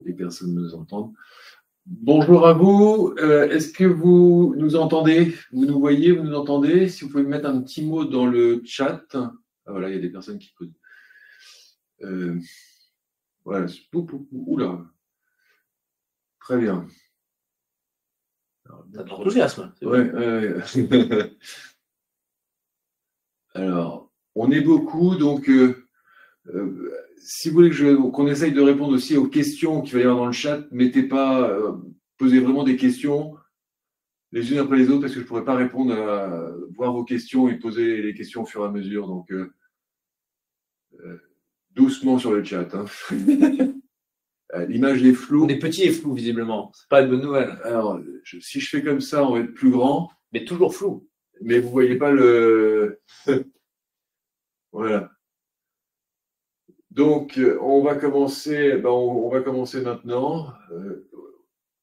Les personnes nous entendent. Bonjour à vous. Est-ce que vous nous entendez? Vous nous voyez? Vous nous entendez? Si vous pouvez me mettre un petit mot dans le chat. Ah, voilà, il y a des personnes qui posent. Voilà. Oula. Très bien. T'as de l'enthousiasme. Ouais. Alors, on est beaucoup, donc si vous voulez qu'on essaye de répondre aussi aux questions qu'il va y avoir dans le chat, posez vraiment des questions les unes après les autres parce que je ne pourrais pas répondre à voir vos questions et poser les questions au fur et à mesure. Donc, doucement sur le chat. Hein. L'image est floue. On est petit et flou, visiblement. C'est pas une bonne nouvelle. Alors, si je fais comme ça, on va être plus grand. Mais toujours flou. Mais vous voyez pas le... Voilà. Donc, on va commencer maintenant.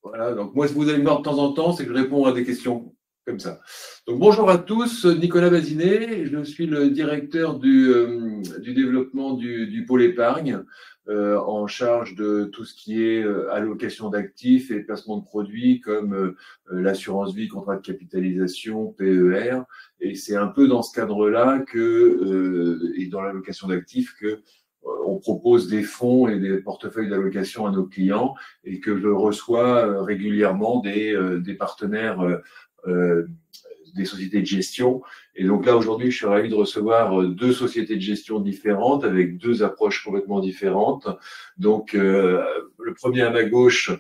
Voilà. Donc, moi, si vous allez me voir de temps en temps, c'est que je réponds à des questions comme ça. Donc, bonjour à tous. Nicolas Bazinet. Je suis le directeur du développement du pôle épargne, en charge de tout ce qui est allocation d'actifs et placement de produits comme l'assurance vie, contrat de capitalisation, PER. Et c'est un peu dans ce cadre-là et dans l'allocation d'actifs que on propose des fonds et des portefeuilles d'allocation à nos clients et que je reçois régulièrement des partenaires, des sociétés de gestion. Et donc là, aujourd'hui, je suis ravi de recevoir deux sociétés de gestion différentes avec deux approches complètement différentes. Donc, le premier à ma gauche,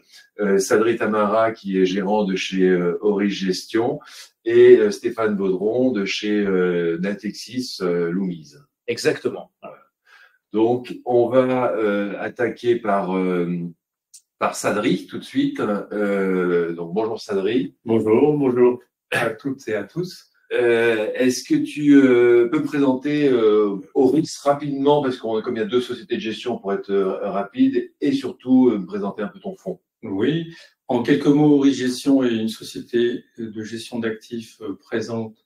Sadri Tamara, qui est gérant de chez Oris Gestion, et Stéphane Baudron de chez Natexis Loumise. Exactement. Donc, on va attaquer par Sadri tout de suite. Donc, bonjour Sadri. Bonjour à toutes et à tous. Est-ce que tu peux me présenter Oris rapidement, parce comme il y a deux sociétés de gestion pour être rapide, et surtout me présenter un peu ton fonds. Oui, en quelques mots, Oris Gestion est une société de gestion d'actifs présente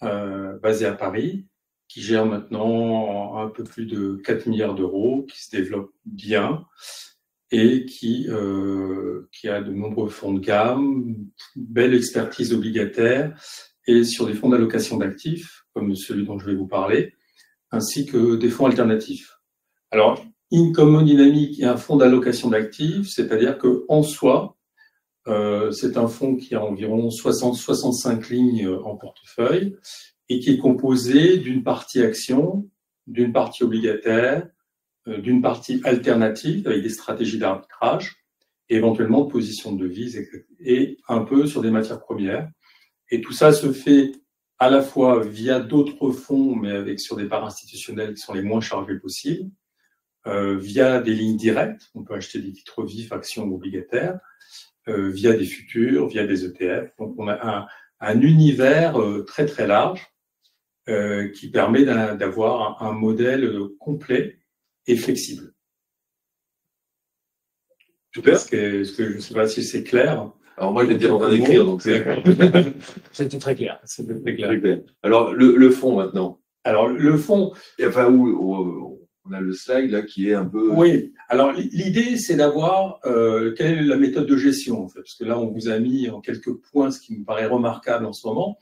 basée à Paris, qui gère maintenant un peu plus de 4 milliards d'euros, qui se développe bien et qui a de nombreux fonds de gamme, une belle expertise obligataire et sur des fonds d'allocation d'actifs, comme celui dont je vais vous parler, ainsi que des fonds alternatifs. Alors, Income Dynamic est un fonds d'allocation d'actifs, c'est-à-dire qu'en soi, c'est un fonds qui a environ 60-65 lignes en portefeuille et qui est composé d'une partie action, d'une partie obligataire, d'une partie alternative avec des stratégies d'arbitrage, et éventuellement de position de devise et un peu sur des matières premières. Et tout ça se fait à la fois via d'autres fonds, mais avec sur des parts institutionnelles qui sont les moins chargées possibles, via des lignes directes, on peut acheter des titres vifs, actions ou obligataires, via des futurs, via des ETF. Donc on a un univers très très large qui permet d'avoir un modèle complet et flexible. Super. Je ne sais pas si c'est clair. Alors moi, je l'ai déjà en train d'écrire, donc c'est C'était très clair. C'était très clair. très clair. Alors, le fond maintenant. Alors, le fond. Enfin, où on a le slide là qui est un peu. Oui. Alors, l'idée, c'est d'avoir quelle est la méthode de gestion, en fait. Parce que là, on vous a mis en quelques points ce qui me paraît remarquable en ce moment.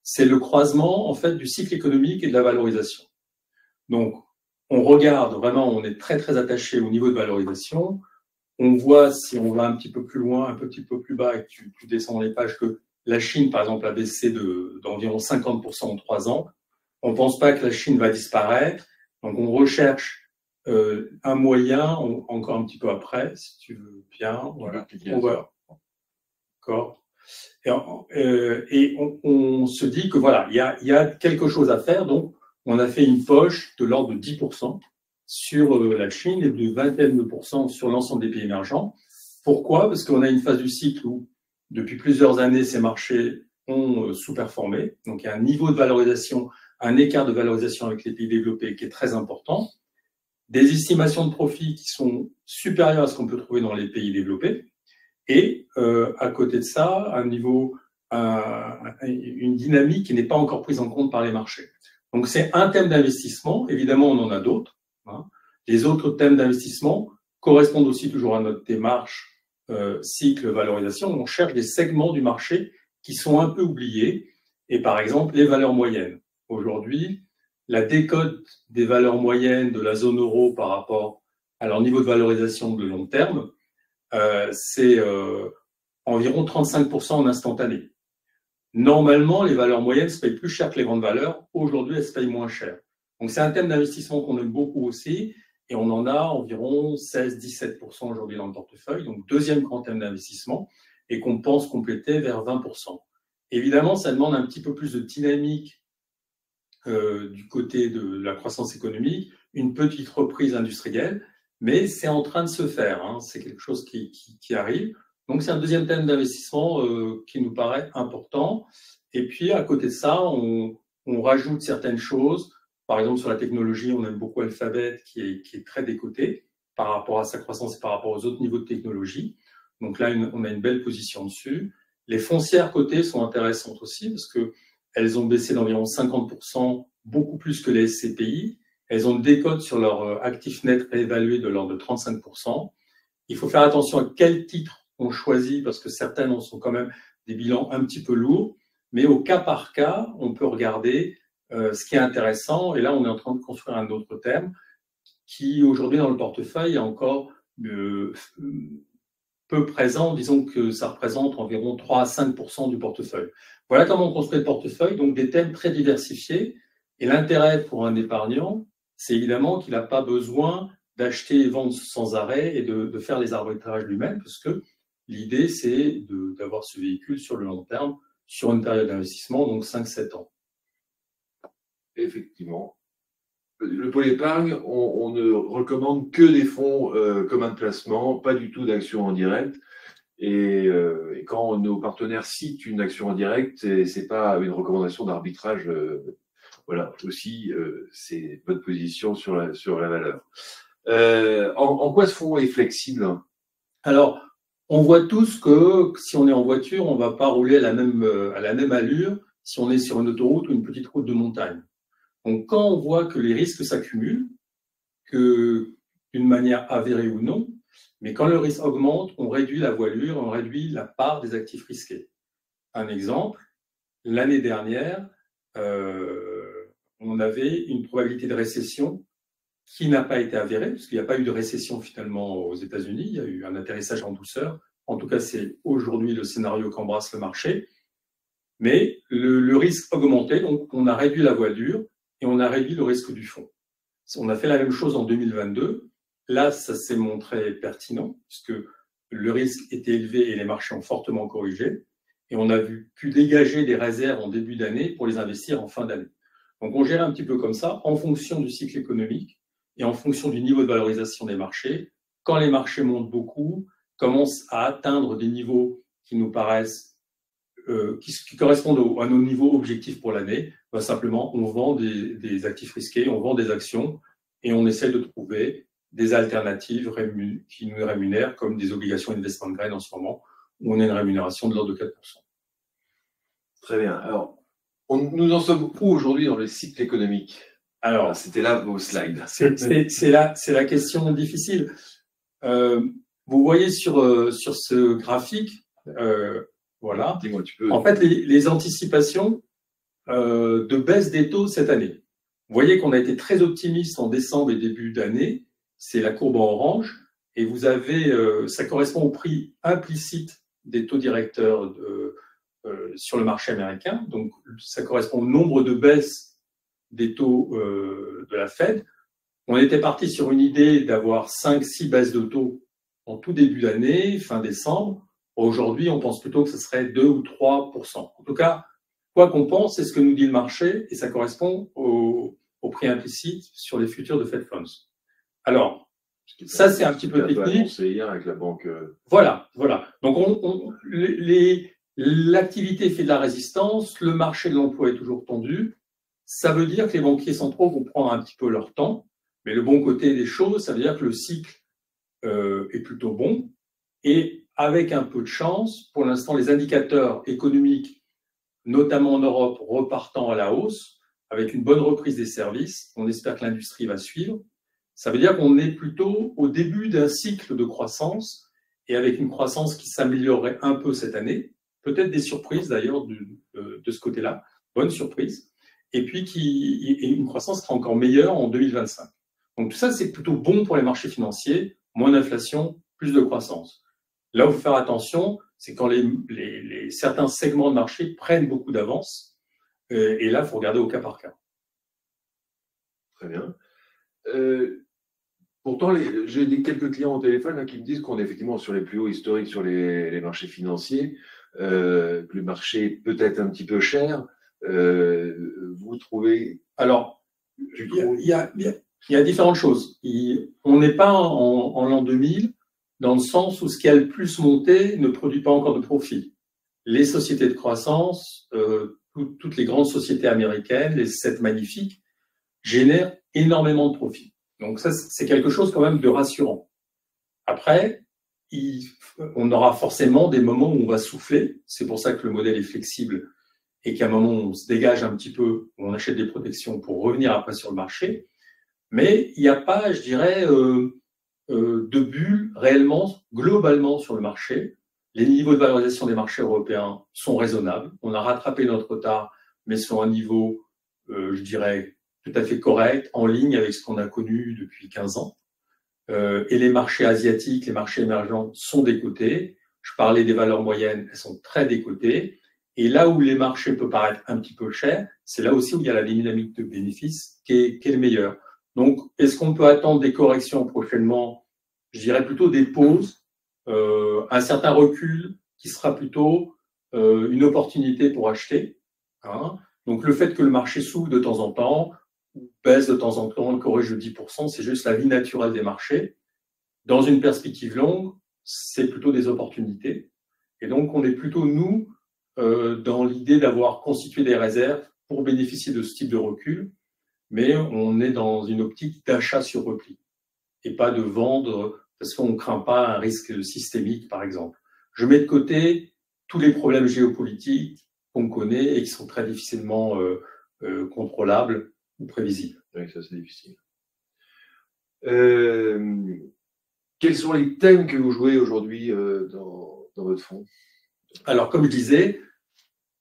C'est le croisement, en fait, du cycle économique et de la valorisation. Donc, on regarde vraiment, on est très, très attaché au niveau de valorisation. On voit, si on va un petit peu plus loin, un petit peu plus bas et que tu descends dans les pages, que la Chine, par exemple, a baissé d'environ 50% en 3 ans. On ne pense pas que la Chine va disparaître. Donc, on recherche un moyen, encore un petit peu après, si tu veux bien. Voilà. On va. D'accord. Et on se dit que voilà, il y a quelque chose à faire. Donc, on a fait une poche de l'ordre de 10% sur la Chine et de 20% sur l'ensemble des pays émergents. Pourquoi? Parce qu'on a une phase du cycle où, depuis plusieurs années, ces marchés ont sous-performé. Donc, il y a un niveau de valorisation, un écart de valorisation avec les pays développés qui est très important. Des estimations de profit qui sont supérieures à ce qu'on peut trouver dans les pays développés. Et à côté de ça, une dynamique qui n'est pas encore prise en compte par les marchés. Donc, c'est un thème d'investissement. Évidemment, on en a d'autres. Les autres thèmes d'investissement correspondent aussi toujours à notre démarche cycle valorisation. On cherche des segments du marché qui sont un peu oubliés. Et par exemple, les valeurs moyennes. Aujourd'hui, la décote des valeurs moyennes de la zone euro par rapport à leur niveau de valorisation de long terme, c'est environ 35% en instantané. Normalement, les valeurs moyennes se payent plus cher que les grandes valeurs. Aujourd'hui, elles se payent moins cher. Donc, c'est un thème d'investissement qu'on aime beaucoup aussi. Et on en a environ 16-17% aujourd'hui dans le portefeuille. Donc, deuxième grand thème d'investissement et qu'on pense compléter vers 20%. Évidemment, ça demande un petit peu plus de dynamique du côté de la croissance économique, une petite reprise industrielle, mais c'est en train de se faire. Hein. C'est quelque chose qui arrive. Donc, c'est un deuxième thème d'investissement qui nous paraît important. Et puis, à côté de ça, on rajoute certaines choses. Par exemple, sur la technologie, on aime beaucoup Alphabet, qui est très décoté par rapport à sa croissance et par rapport aux autres niveaux de technologie. Donc là, on a une belle position dessus. Les foncières cotées sont intéressantes aussi parce qu'elles ont baissé d'environ 50%, beaucoup plus que les SCPI. Elles ont une décote sur leur actif net réévalué de l'ordre de 35%. Il faut faire attention à quel titre on choisit parce que certaines sont quand même des bilans un petit peu lourds. Mais au cas par cas, on peut regarder ce qui est intéressant. Et là, on est en train de construire un autre thème qui, aujourd'hui, dans le portefeuille, est encore peu présent. Disons que ça représente environ 3 à 5% du portefeuille. Voilà comment on construit le portefeuille. Donc, des thèmes très diversifiés. Et l'intérêt pour un épargnant, c'est évidemment qu'il n'a pas besoin d'acheter et vendre sans arrêt et de faire les arbitrages lui-même, parce que l'idée, c'est d'avoir ce véhicule sur le long terme, sur une période d'investissement, donc 5-7 ans. Effectivement. Le pôle épargne, on ne recommande que des fonds communs de placement, pas du tout d'actions en direct. Et quand nos partenaires citent une action en direct, c'est pas une recommandation d'arbitrage. Voilà, aussi, c'est votre position sur la valeur. En quoi ce fonds est flexible? Alors, on voit tous que si on est en voiture, on ne va pas rouler à la même allure si on est sur une autoroute ou une petite route de montagne. Donc, quand on voit que les risques s'accumulent, d'une manière avérée ou non, mais quand le risque augmente, on réduit la voilure, on réduit la part des actifs risqués. Un exemple, l'année dernière, on avait une probabilité de récession qui n'a pas été avérée, parce qu'il n'y a pas eu de récession finalement aux États-Unis, il y a eu un atterrissage en douceur. En tout cas, c'est aujourd'hui le scénario qu'embrasse le marché. Mais le risque augmentait, donc on a réduit la voilure et on a réduit le risque du fonds. On a fait la même chose en 2022. Là, ça s'est montré pertinent, puisque le risque était élevé et les marchés ont fortement corrigé. Et on a pu dégager des réserves en début d'année pour les investir en fin d'année. Donc, on gère un petit peu comme ça, en fonction du cycle économique et en fonction du niveau de valorisation des marchés. Quand les marchés montent beaucoup, commencent à atteindre des niveaux qui nous paraissent, qui correspondent à nos niveaux objectifs pour l'année, ben simplement, on vend des actifs risqués, on vend des actions et on essaie de trouver des alternatives qui nous rémunèrent, comme des obligations investment grade en ce moment, où on a une rémunération de l'ordre de 4%. Très bien. Alors, nous en sommes où aujourd'hui dans le cycle économique? Alors, c'était là vos slides. C'est la question difficile. Vous voyez sur ce graphique, voilà. Dis-moi, tu peux. En fait, les anticipations de baisse des taux cette année. Vous voyez qu'on a été très optimiste en décembre et début d'année. C'est la courbe en orange. Et vous avez, ça correspond au prix implicite des taux directeurs sur le marché américain. Donc, ça correspond au nombre de baisses des taux de la Fed. On était parti sur une idée d'avoir 5-6 baisses de taux en tout début d'année, fin décembre. Aujourd'hui, on pense plutôt que ce serait 2 ou 3%. En tout cas, quoi qu'on pense, c'est ce que nous dit le marché et ça correspond au prix implicite sur les futurs de Fed Funds. Alors, ça, c'est un petit peu technique. Hier avec la banque. Voilà. Donc, l'activité fait de la résistance, le marché de l'emploi est toujours tendu. Ça veut dire que les banquiers centraux vont prendre un petit peu leur temps. Mais le bon côté des choses, ça veut dire que le cycle est plutôt bon. Et avec un peu de chance, pour l'instant, les indicateurs économiques, notamment en Europe, repartant à la hausse, avec une bonne reprise des services, on espère que l'industrie va suivre. Ça veut dire qu'on est plutôt au début d'un cycle de croissance et avec une croissance qui s'améliorerait un peu cette année. Peut-être des surprises d'ailleurs de ce côté-là, bonne surprise. Et puis une croissance qui sera encore meilleure en 2025. Donc tout ça, c'est plutôt bon pour les marchés financiers, moins d'inflation, plus de croissance. Là où il faut faire attention, c'est quand certains segments de marché prennent beaucoup d'avance. Et là, il faut regarder au cas par cas. Très bien. Pourtant, j'ai quelques clients au téléphone qui me disent qu'on est effectivement sur les plus hauts historiques sur les marchés financiers, que le marché est peut-être un petit peu cher. Vous trouvez… Alors, il y a différentes choses. On n'est pas en l'an 2000, dans le sens où ce qui a le plus monté ne produit pas encore de profit. Les sociétés de croissance, toutes les grandes sociétés américaines, les 7 magnifiques, génèrent énormément de profit. Donc ça, c'est quelque chose quand même de rassurant. Après, on aura forcément des moments où on va souffler. C'est pour ça que le modèle est flexible et qu'à un moment, on se dégage un petit peu, on achète des protections pour revenir après sur le marché. Mais il n'y a pas, je dirais, de bulle réellement, globalement sur le marché. Les niveaux de valorisation des marchés européens sont raisonnables. On a rattrapé notre retard, mais sur un niveau, je dirais, tout à fait correct, en ligne avec ce qu'on a connu depuis 15 ans. Et les marchés asiatiques, les marchés émergents sont décotés. Je parlais des valeurs moyennes, elles sont très décotées. Et là où les marchés peuvent paraître un petit peu chers, c'est là aussi où il y a la dynamique de bénéfices qui est le meilleur. Donc, est-ce qu'on peut attendre des corrections prochainement? Je dirais plutôt des pauses, un certain recul qui sera plutôt une opportunité pour acheter. Hein. Donc, le fait que le marché s'ouvre de temps en temps, baisse de temps en temps, corrige de 10%, c'est juste la vie naturelle des marchés. Dans une perspective longue, c'est plutôt des opportunités. Et donc, on est plutôt, nous, dans l'idée d'avoir constitué des réserves pour bénéficier de ce type de recul, mais on est dans une optique d'achat sur repli et pas de vendre parce qu'on ne craint pas un risque systémique, par exemple. Je mets de côté tous les problèmes géopolitiques qu'on connaît et qui sont très difficilement contrôlables. ou prévisible. Oui, ça c'est difficile. Quels sont les thèmes que vous jouez aujourd'hui dans votre fonds? Alors, comme je disais,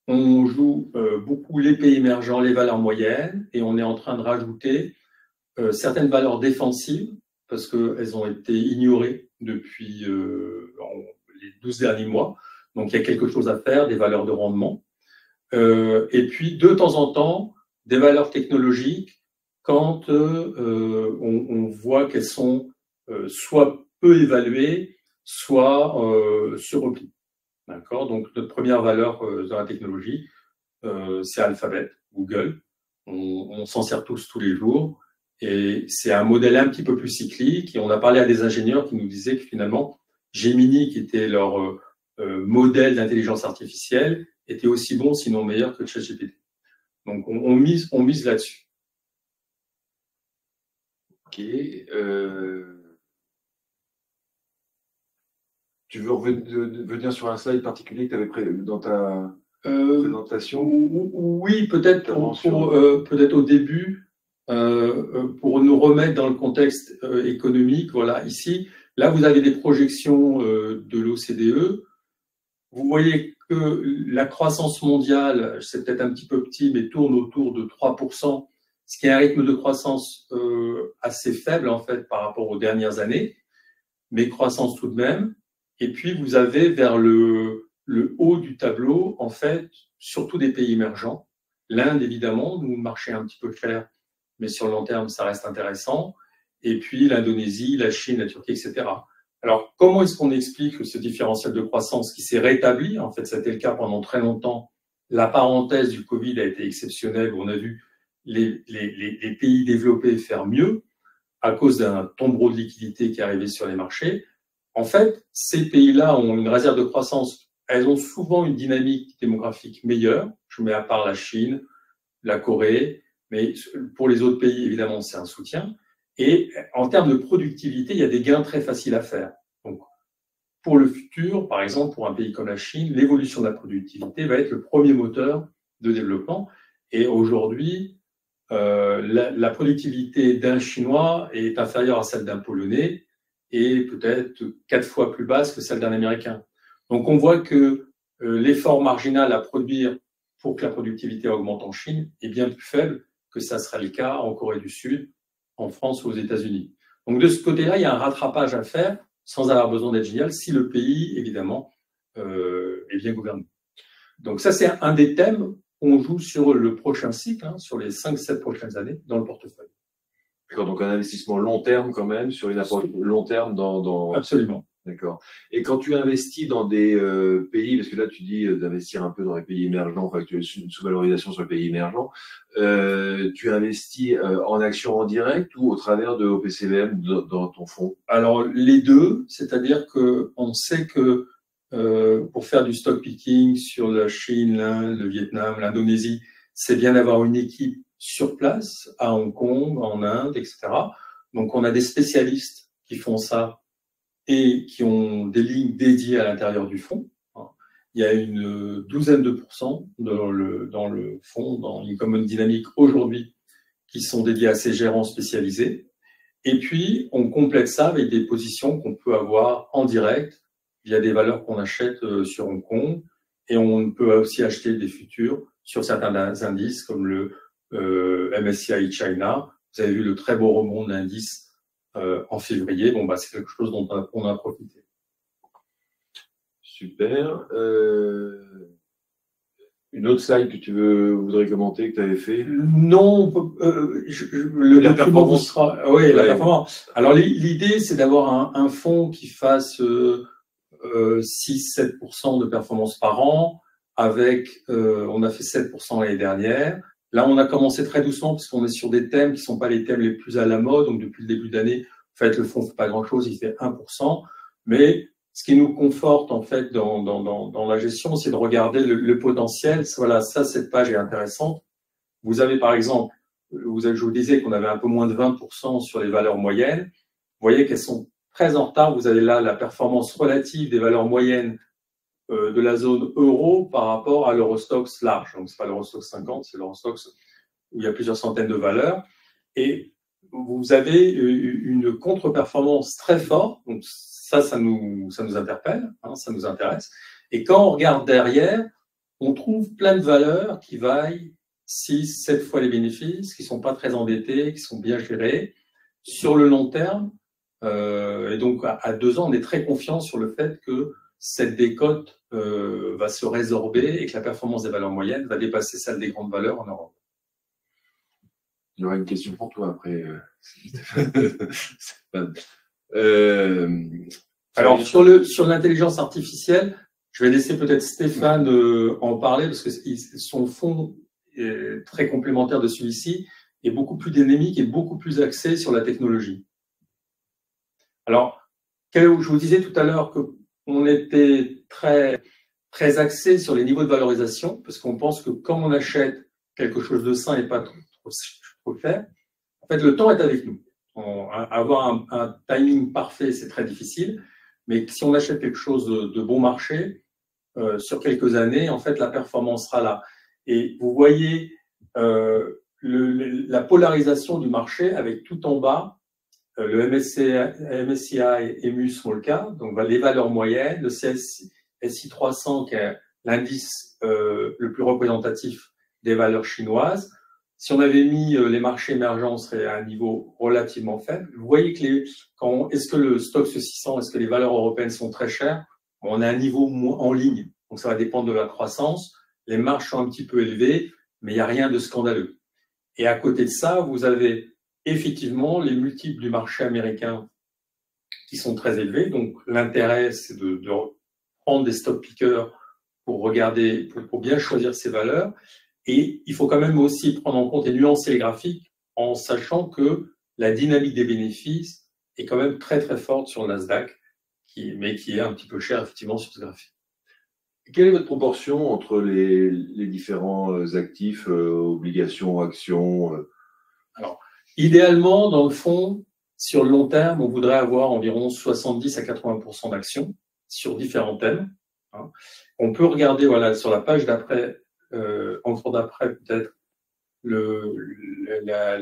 on joue beaucoup les pays émergents, les valeurs moyennes, et on est en train de rajouter certaines valeurs défensives, parce qu'elles ont été ignorées depuis les 12 derniers mois. Donc, il y a quelque chose à faire, des valeurs de rendement. Et puis, de temps en temps, des valeurs technologiques, quand on voit qu'elles sont soit peu évaluées, soit sur repli. D'accord. Donc, notre première valeur dans la technologie, c'est Alphabet, Google. On s'en sert tous les jours. Et c'est un modèle un petit peu plus cyclique. Et on a parlé à des ingénieurs qui nous disaient que finalement, Gemini, qui était leur modèle d'intelligence artificielle, était aussi bon, sinon meilleur que ChatGPT. Donc, on mise là-dessus. Ok. Tu veux revenir sur un slide particulier que tu avais dans ta présentation? Oui, peut-être peut-être au début, pour nous remettre dans le contexte économique. Voilà, ici, là, vous avez des projections de l'OCDE. Vous voyez que la croissance mondiale, c'est peut-être un petit peu petit, mais tourne autour de 3%, ce qui est un rythme de croissance assez faible, en fait, par rapport aux dernières années, mais croissance tout de même. Et puis, vous avez vers le haut du tableau, en fait, surtout des pays émergents. L'Inde, évidemment, nous, le marché est un petit peu cher, mais sur le long terme, ça reste intéressant. Et puis, l'Indonésie, la Chine, la Turquie, etc. Alors, comment est-ce qu'on explique ce différentiel de croissance qui s'est rétabli? En fait, ça a été le cas pendant très longtemps. La parenthèse du Covid a été exceptionnelle. On a vu les pays développés faire mieux à cause d'un tombereau de liquidité qui est arrivé sur les marchés. En fait, ces pays-là ont une réserve de croissance. Elles ont souvent une dynamique démographique meilleure. Je mets à part la Chine, la Corée, mais pour les autres pays, évidemment, c'est un soutien. Et en termes de productivité, il y a des gains très faciles à faire. Donc, pour le futur, par exemple, pour un pays comme la Chine, l'évolution de la productivité va être le premier moteur de développement. Et aujourd'hui, la productivité d'un Chinois est inférieure à celle d'un Polonais et peut-être 4 fois plus basse que celle d'un Américain. Donc, on voit que l'effort marginal à produire pour que la productivité augmente en Chine est bien plus faible que ça serait le cas en Corée du Sud, en France ou aux États-Unis. Donc, de ce côté-là, il y a un rattrapage à faire sans avoir besoin d'être génial si le pays, évidemment, est bien gouverné. Donc, ça, c'est un des thèmes qu'on joue sur le prochain cycle, hein, sur les 5-7 prochaines années dans le portefeuille. D'accord, donc un investissement long terme quand même, sur une approche long terme dans... Absolument. D'accord. Et quand tu investis dans des pays, parce que là tu dis d'investir un peu dans les pays émergents, enfin que tu as une sous-valorisation sur les pays émergents, tu investis en action en direct ou au travers de OPCVM dans ton fonds? Alors les deux, c'est-à-dire que on sait que pour faire du stock picking sur la Chine, l'Inde, le Vietnam, l'Indonésie, c'est bien d'avoir une équipe sur place à Hong Kong, en Inde, etc. Donc on a des spécialistes qui font ça et qui ont des lignes dédiées à l'intérieur du fonds. Il y a une douzaine de pourcents dans le fonds, dans l'Incommon Dynamic aujourd'hui, qui sont dédiés à ces gérants spécialisés. Et puis, on complète ça avec des positions qu'on peut avoir en direct via des valeurs qu'on achète sur Hong Kong. Et on peut aussi acheter des futurs sur certains indices comme le MSCI China. Vous avez vu le très beau rebond de l'indice en février. Bon, bah, c'est quelque chose dont on a profité. Super. Une autre slide que tu voudrais commenter, que tu avais fait? Non, la performance. Oui, la performance. Alors, l'idée, c'est d'avoir un fonds qui fasse 6-7% de performance par an. Avec, on a fait 7% l'année dernière. Là, on a commencé très doucement parce qu'on est sur des thèmes qui ne sont pas les thèmes les plus à la mode. Donc, depuis le début d'année, en fait, le fonds ne fait pas grand-chose, il fait 1%. Mais ce qui nous conforte, en fait, dans la gestion, c'est de regarder le potentiel. Voilà, ça, cette page est intéressante. Vous avez, par exemple, je vous disais qu'on avait un peu moins de 20% sur les valeurs moyennes. Vous voyez qu'elles sont très en retard. Vous avez là la performance relative des valeurs moyennes de la zone euro par rapport à l'Eurostoxx large. Donc, c'est pas l'Eurostoxx 50, c'est l'Eurostoxx où il y a plusieurs centaines de valeurs, et vous avez une contre-performance très forte. Donc ça nous interpelle, hein, ça nous intéresse. Et quand on regarde derrière, on trouve plein de valeurs qui vaillent 6, 7 fois les bénéfices, qui ne sont pas très endettés, qui sont bien gérés sur le long terme. Et donc, à 2 ans, on est très confiant sur le fait que cette décote va se résorber et que la performance des valeurs moyennes va dépasser celle des grandes valeurs en Europe. Il y aura une question pour toi après. Alors, sur l'intelligence artificielle, je vais laisser peut-être Stéphane en parler parce que son fond est très complémentaire de celui-ci est beaucoup plus dynamique et beaucoup plus axé sur la technologie. Alors, je vous disais tout à l'heure qu'on était très, très axé sur les niveaux de valorisation parce qu'on pense que quand on achète quelque chose de sain et pas trop cher, en fait, le temps est avec nous. Avoir un timing parfait, c'est très difficile. Mais si on achète quelque chose de bon marché, sur quelques années, en fait, la performance sera là. Et vous voyez la polarisation du marché avec tout en bas le MSCI EMU Small Cap, donc les valeurs moyennes, le CSI 300 qui est l'indice le plus représentatif des valeurs chinoises. Si on avait mis les marchés émergents, on serait à un niveau relativement faible. Vous voyez que est-ce que le Stoxx 600, est-ce que les valeurs européennes sont très chères? On a un niveau en ligne, donc ça va dépendre de la croissance. Les marges sont un petit peu élevées, mais il n'y a rien de scandaleux. Et à côté de ça, vous avez effectivement les multiples du marché américain qui sont très élevés. Donc l'intérêt, c'est de prendre des stock pickers pour regarder, pour bien choisir ces valeurs. Et il faut quand même aussi prendre en compte et nuancer les graphiques en sachant que la dynamique des bénéfices est quand même très très forte sur le Nasdaq, mais qui est un petit peu cher effectivement sur ce graphique. Quelle est votre proportion entre les différents actifs, obligations, actions Alors, idéalement, dans le fond, sur le long terme, on voudrait avoir environ 70 à 80% d'actions sur différents thèmes. Hein. On peut regarder voilà, sur la page d'après, encore d'après peut-être, la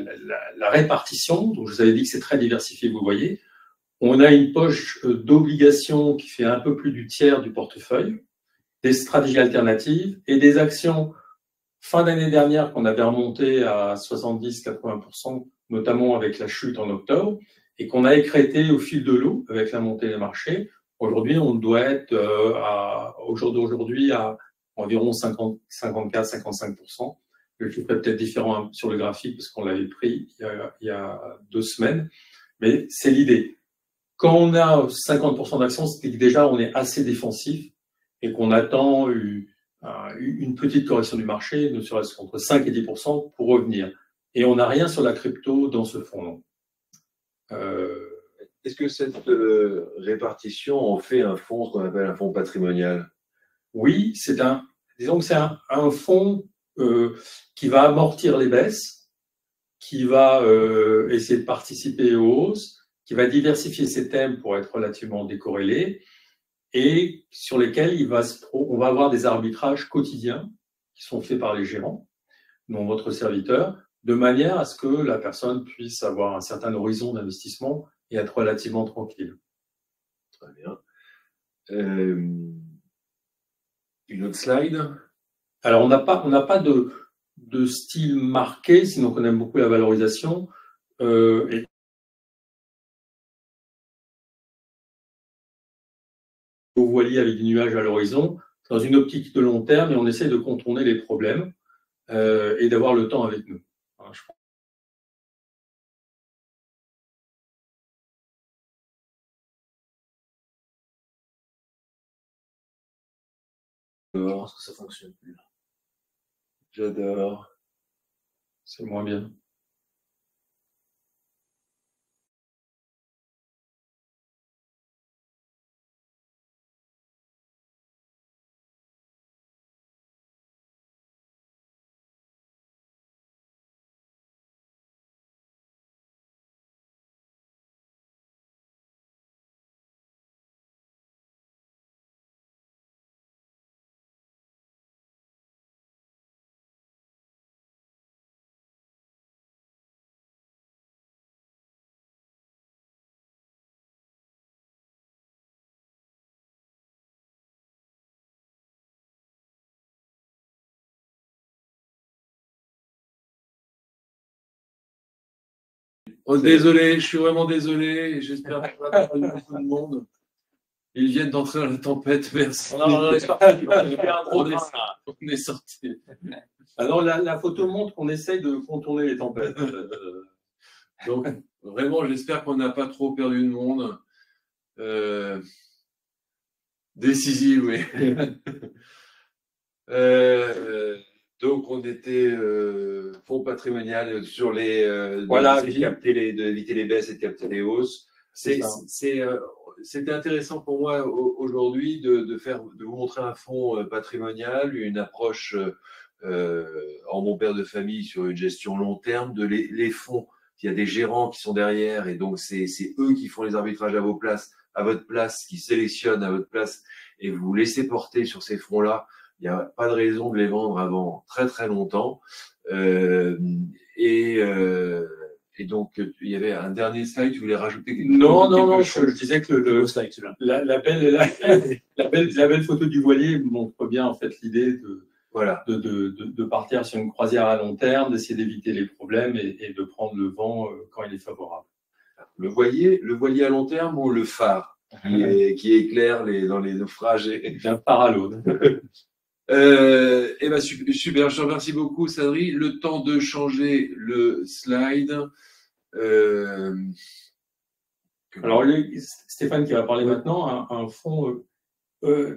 répartition. Donc, je vous avais dit que c'est très diversifié, vous voyez. On a une poche d'obligations qui fait un peu plus du tiers du portefeuille, des stratégies alternatives et des actions fin d'année dernière qu'on avait remonté à 70-80%, notamment avec la chute en octobre, et qu'on a écrété au fil de l'eau avec la montée des marchés. Aujourd'hui, on doit être aujourd'hui à environ 54-55%. Le chiffre est peut-être différent sur le graphique parce qu'on l'avait pris il y a 2 semaines, mais c'est l'idée. Quand on a 50% d'actions, c'est que déjà on est assez défensif et qu'on attend une petite correction du marché, ne serait-ce qu'entre 5 et 10% pour revenir. Et on n'a rien sur la crypto dans ce fonds. Est-ce que cette répartition en fait un fonds, ce qu'on appelle un fonds patrimonial? Oui, disons que c'est un fonds qui va amortir les baisses, qui va essayer de participer aux hausses, qui va diversifier ses thèmes pour être relativement décorrélé, et sur lesquels on va avoir des arbitrages quotidiens qui sont faits par les gérants, dont votre serviteur, de manière à ce que la personne puisse avoir un certain horizon d'investissement et être relativement tranquille. Très bien. Une autre slide. Alors, on n'a pas de style marqué, sinon qu'on aime beaucoup la valorisation. Et vous voyez avec des nuages à l'horizon, dans une optique de long terme, et on essaie de contourner les problèmes et d'avoir le temps avec nous. Je pense que ça fonctionne plus. J'adore. C'est moins bien. Oh, désolé, je suis vraiment désolé. J'espère que ça va pas beaucoup de monde. Ils viennent d'entrer dans la tempête. Merci. Non, on est sorti. Il y a un gros train, là. On est sorti. Alors, la photo montre qu'on essaye de contourner les tempêtes. Donc, vraiment, j'espère qu'on n'a pas trop perdu de monde. Décisif, oui. Donc, on était fonds patrimonial sur les. Voilà, d'éviter les baisses et de capter les hausses. C'était intéressant pour moi aujourd'hui de vous montrer un fonds patrimonial, une approche en mon père de famille sur une gestion long terme de les fonds. Il y a des gérants qui sont derrière et donc c'est eux qui font les arbitrages à votre place, qui sélectionnent à votre place et vous vous laissez porter sur ces fonds-là. Il n'y a pas de raison de les vendre avant très très longtemps. Et donc, il y avait un dernier slide, tu voulais rajouter quelque chose? Non, je disais que Le slide, celui-là. la belle photo du voilier montre bien en fait l'idée Voilà. de partir sur une croisière à long terme, d'essayer d'éviter les problèmes et de prendre le vent quand il est favorable. Le voilier à long terme ou le phare qui éclaire dans les naufrages D'un phare à l'autre. Eh ben, super, je te remercie beaucoup, Sadri. Le temps de changer le slide. Alors, Stéphane qui va parler maintenant, un fonds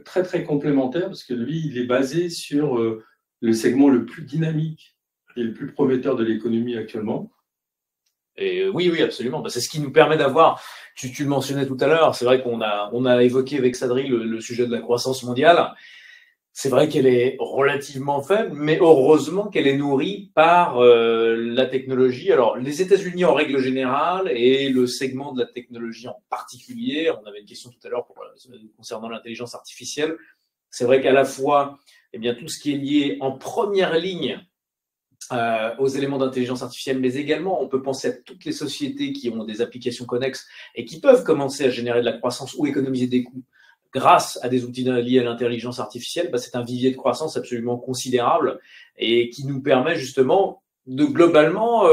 très très complémentaire parce que lui, il est basé sur le segment le plus dynamique et le plus prometteur de l'économie actuellement. Et oui, absolument. C'est ce qui nous permet d'avoir, tu le mentionnais tout à l'heure, c'est vrai qu'on a évoqué avec Sadri le sujet de la croissance mondiale. C'est vrai qu'elle est relativement faible, mais heureusement qu'elle est nourrie par la technologie. Alors, les États-Unis en règle générale et le segment de la technologie en particulier, on avait une question tout à l'heure concernant l'intelligence artificielle. C'est vrai qu'à la fois, eh bien, tout ce qui est lié en première ligne aux éléments d'intelligence artificielle, mais également, on peut penser à toutes les sociétés qui ont des applications connexes et qui peuvent commencer à générer de la croissance ou économiser des coûts grâce à des outils liés à l'intelligence artificielle. C'est un vivier de croissance absolument considérable et qui nous permet justement de globalement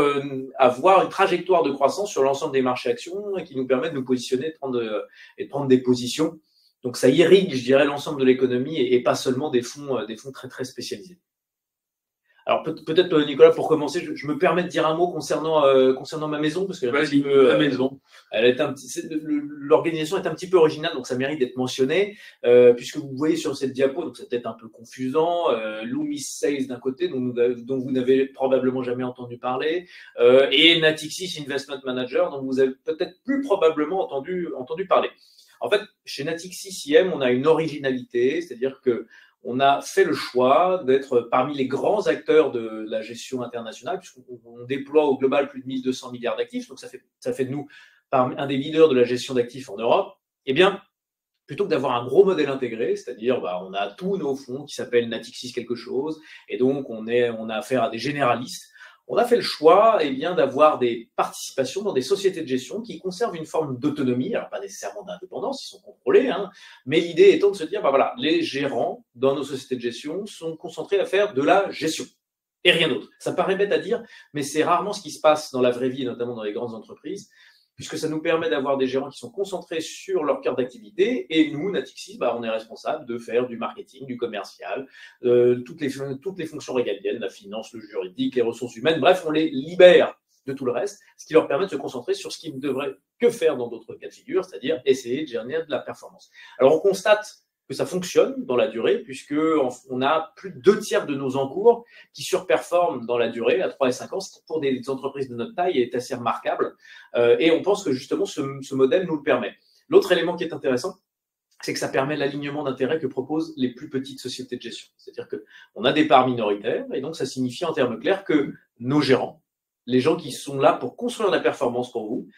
avoir une trajectoire de croissance sur l'ensemble des marchés actions et qui nous permet de nous positionner et de prendre des positions. Donc ça irrigue, je dirais, l'ensemble de l'économie et pas seulement des fonds très très spécialisés. Alors peut-être Nicolas, pour commencer, je me permets de dire un mot concernant ma maison parce que la maison, elle est l'organisation est un petit peu originale, donc ça mérite d'être mentionné puisque vous voyez sur cette diapo, donc c'est peut-être un peu confusant, Loomis Sales d'un côté, dont vous n'avez probablement jamais entendu parler, et Natixis Investment Manager, dont vous avez peut-être plus probablement entendu parler. En fait, chez Natixis IM, on a une originalité, c'est-à-dire que on a fait le choix d'être parmi les grands acteurs de la gestion internationale, puisqu'on déploie au global plus de 1200 milliards d'actifs, donc ça fait de nous un des leaders de la gestion d'actifs en Europe. Eh bien, plutôt que d'avoir un gros modèle intégré, c'est-à-dire on a tous nos fonds qui s'appellent Natixis quelque chose, et donc on a affaire à des généralistes. On a fait le choix d'avoir des participations dans des sociétés de gestion qui conservent une forme d'autonomie, alors pas nécessairement d'indépendance, ils sont contrôlés, mais l'idée étant de se dire, les gérants dans nos sociétés de gestion sont concentrés à faire de la gestion et rien d'autre. Ça paraît bête à dire, mais c'est rarement ce qui se passe dans la vraie vie, notamment dans les grandes entreprises, puisque ça nous permet d'avoir des gérants qui sont concentrés sur leur cœur d'activité, et nous, Natixis, on est responsable de faire du marketing, du commercial, toutes les fonctions régaliennes, la finance, le juridique, les ressources humaines, bref, on les libère de tout le reste, ce qui leur permet de se concentrer sur ce qu'ils ne devraient que faire dans d'autres cas de figure, c'est-à-dire essayer de générer de la performance. Alors, on constate que ça fonctionne dans la durée, puisqu'on a plus de 2/3 de nos encours qui surperforment dans la durée, à 3 et 5 ans, ce qui pour des entreprises de notre taille est assez remarquable. Et on pense que justement ce modèle nous le permet. L'autre élément qui est intéressant, c'est que ça permet l'alignement d'intérêts que proposent les plus petites sociétés de gestion. C'est-à-dire qu'on a des parts minoritaires, et donc ça signifie en termes clairs que nos gérants, les gens qui sont là pour construire la performance pour vous,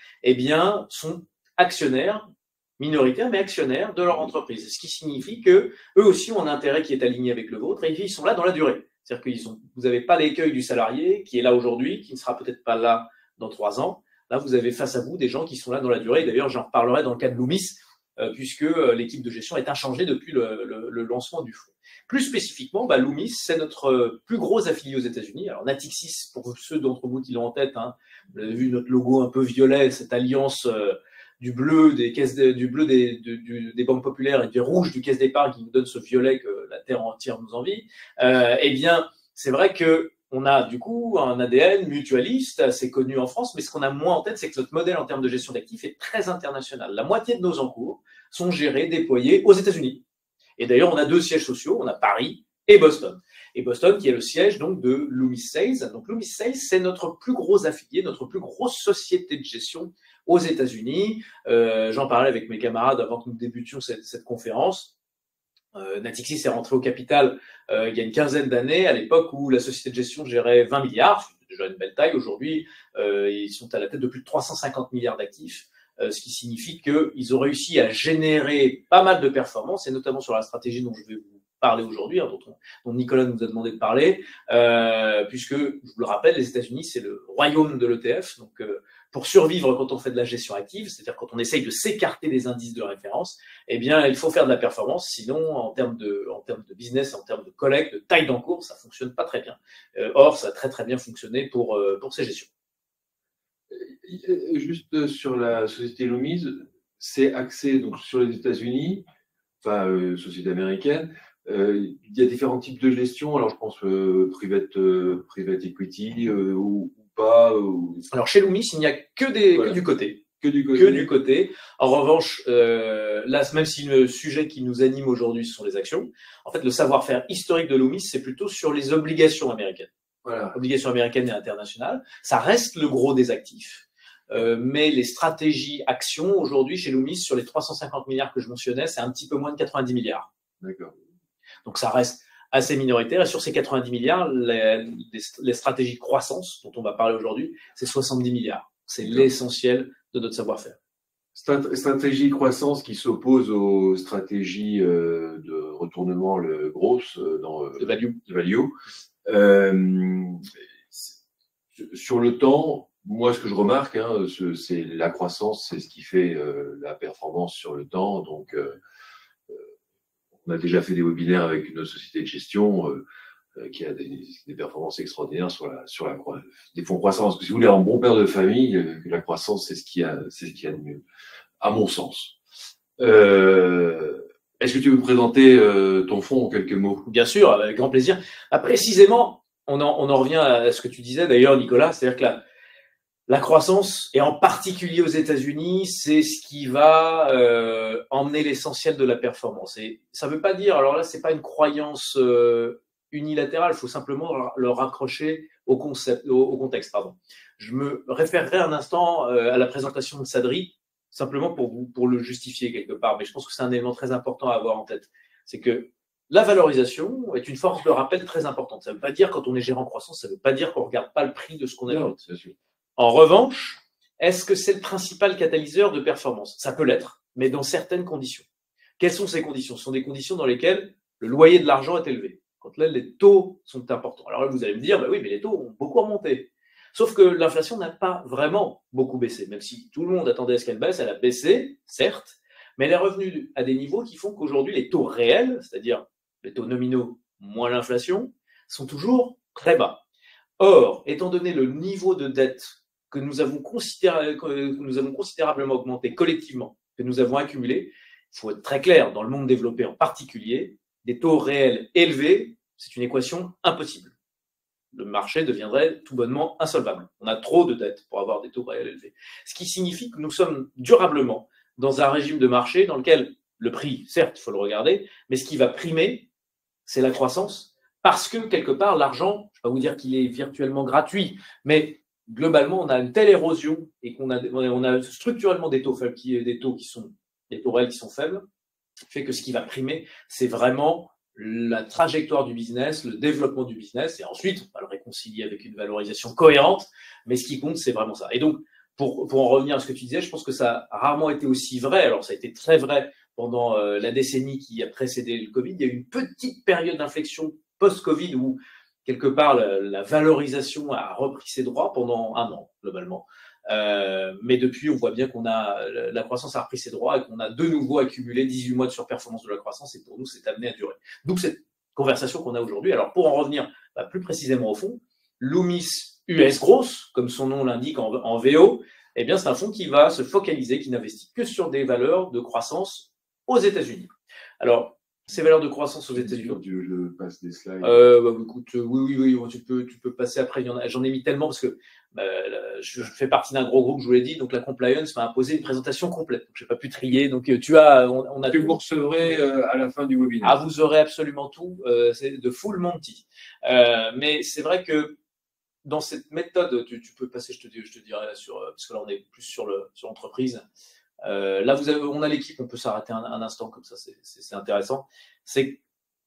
sont actionnaires, minoritaires, mais actionnaires de leur entreprise. Ce qui signifie que eux aussi ont un intérêt qui est aligné avec le vôtre et ils sont là dans la durée. C'est-à-dire que vous n'avez pas l'écueil du salarié qui est là aujourd'hui, qui ne sera peut-être pas là dans 3 ans. Là, vous avez face à vous des gens qui sont là dans la durée. D'ailleurs, j'en reparlerai dans le cas de Loomis, puisque l'équipe de gestion est inchangée depuis le lancement du fonds. Plus spécifiquement, Loomis, c'est notre plus gros affilié aux États-Unis. Alors Natixis, pour ceux d'entre vous qui l'ont en tête, vous avez vu notre logo un peu violet, cette alliance du bleu des caisses, du bleu des banques populaires et du rouge du caisse d'épargne qui nous donne ce violet que la terre entière nous envie. Eh bien, c'est vrai que on a du coup un ADN mutualiste assez connu en France, mais ce qu'on a moins en tête, c'est que notre modèle en termes de gestion d'actifs est très international. La moitié de nos encours sont gérés, déployés aux États-Unis. Et d'ailleurs, on a 2 sièges sociaux, on a Paris et Boston. Et Boston qui est le siège donc de Loomis Sayles. Donc Loomis Sayles, c'est notre plus gros affilié, notre plus grosse société de gestion aux États-Unis. J'en parlais avec mes camarades avant que nous débutions cette conférence. Natixis est rentré au capital il y a une quinzaine d'années, à l'époque où la société de gestion gérait 20 milliards, c'est déjà une belle taille. Aujourd'hui, ils sont à la tête de plus de 350 milliards d'actifs, ce qui signifie qu'ils ont réussi à générer pas mal de performances, et notamment sur la stratégie dont je vais vous parler aujourd'hui, dont Nicolas nous a demandé de parler, puisque, je vous le rappelle, les États-Unis, c'est le royaume de l'ETF. Donc, pour survivre quand on fait de la gestion active, c'est-à-dire quand on essaye de s'écarter des indices de référence, eh bien, il faut faire de la performance. Sinon, en termes de business, en termes de collecte, de taille d'encours, ça fonctionne pas très bien. Or, ça a très très bien fonctionné pour ces gestions. Juste sur la société Loomis, c'est axé donc sur les États-Unis, société américaine. Il y a différents types de gestion. Alors, je pense private equity ou pas. Alors, chez Loomis, il n'y a que du côté. Que du côté. En revanche, là, même si le sujet qui nous anime aujourd'hui, ce sont les actions, en fait, le savoir-faire historique de Loomis, c'est plutôt sur les obligations américaines. Voilà. Obligations américaines et internationales. Ça reste le gros des actifs. Mais les stratégies actions, aujourd'hui, chez Loomis, sur les 350 milliards que je mentionnais, c'est un petit peu moins de 90 milliards. D'accord. Donc, ça reste assez minoritaire. Et sur ces 90 milliards, les stratégies de croissance dont on va parler aujourd'hui, c'est 70 milliards. C'est l'essentiel de notre savoir-faire. Stratégie de croissance qui s'oppose aux stratégies de retournement grosses dans de value. Sur le temps, moi, ce que je remarque, c'est la croissance, c'est ce qui fait la performance sur le temps. Donc, on a déjà fait des webinaires avec une société de gestion qui a des performances extraordinaires sur des fonds croissance. Parce que si vous voulez, un bon père de famille, la croissance, c'est ce qu'il y a de mieux, à mon sens. Est-ce que tu veux me présenter ton fonds en quelques mots? Bien sûr, avec grand plaisir. Précisément, on en revient à ce que tu disais d'ailleurs, Nicolas, c'est-à-dire que la croissance, et en particulier aux États-Unis, c'est ce qui va emmener l'essentiel de la performance. Et ça ne veut pas dire, alors là, c'est pas une croyance unilatérale, il faut simplement le raccrocher au contexte. Pardon. Je me référerai un instant à la présentation de Sadri, simplement pour le justifier quelque part, mais je pense que c'est un élément très important à avoir en tête. C'est que la valorisation est une force de rappel très importante. Ça ne veut pas dire, quand on est gérant croissance, ça ne veut pas dire qu'on ne regarde pas le prix de ce qu'on a. En revanche, est-ce que c'est le principal catalyseur de performance? Ça peut l'être, mais dans certaines conditions. Quelles sont ces conditions? Ce sont des conditions dans lesquelles le loyer de l'argent est élevé. Quand là, les taux sont importants. Alors là, vous allez me dire, oui, mais les taux ont beaucoup remonté. Sauf que l'inflation n'a pas vraiment beaucoup baissé. Même si tout le monde attendait à ce qu'elle baisse, elle a baissé, certes, mais elle est revenue à des niveaux qui font qu'aujourd'hui, les taux réels, c'est-à-dire les taux nominaux moins l'inflation, sont toujours très bas. Or, étant donné le niveau de dette que nous avons considérablement augmenté collectivement, que nous avons accumulé, il faut être très clair, dans le monde développé en particulier, des taux réels élevés, c'est une équation impossible. Le marché deviendrait tout bonnement insolvable. On a trop de dettes pour avoir des taux réels élevés. Ce qui signifie que nous sommes durablement dans un régime de marché dans lequel le prix, certes, il faut le regarder, mais ce qui va primer, c'est la croissance, parce que quelque part, l'argent, je ne vais pas vous dire qu'il est virtuellement gratuit, mais globalement, on a une telle érosion et qu'on a structurellement des taux faibles, des taux réels qui sont faibles, qui fait que ce qui va primer, c'est vraiment la trajectoire du business, le développement du business, et ensuite, on va le réconcilier avec une valorisation cohérente, mais ce qui compte, c'est vraiment ça. Et donc, pour en revenir à ce que tu disais, je pense que ça a rarement été aussi vrai. Alors, ça a été très vrai pendant la décennie qui a précédé le Covid. Il y a eu une petite période d'inflexion post-Covid où, quelque part, la valorisation a repris ses droits pendant un an, globalement. Mais depuis, on voit bien qu'on a la croissance a repris ses droits et qu'on a de nouveau accumulé 18 mois de surperformance de la croissance et pour nous, c'est amené à durer. Donc, cette conversation qu'on a aujourd'hui. Alors, pour en revenir plus précisément au fond, Loomis US Growth, comme son nom l'indique en VO, eh bien, c'est un fonds qui va se focaliser, qui n'investit que sur des valeurs de croissance aux États-Unis. Alors, ces valeurs de croissance aux États-Unis. Je passe des slides. Écoute, oui, tu peux passer après. J'en ai mis tellement parce que je fais partie d'un gros groupe, je vous l'ai dit, donc la compliance m'a imposé une présentation complète. Donc, j'ai pas pu trier. Donc, on a. Que vous recevrez à la fin du webinaire. Ah, vous aurez absolument tout. C'est de full Monty. Mais c'est vrai que dans cette méthode, tu peux passer, je te dirai sur, parce que là on est plus sur l'entreprise. Là on a l'équipe, on peut s'arrêter un instant comme ça, c'est intéressant. C'est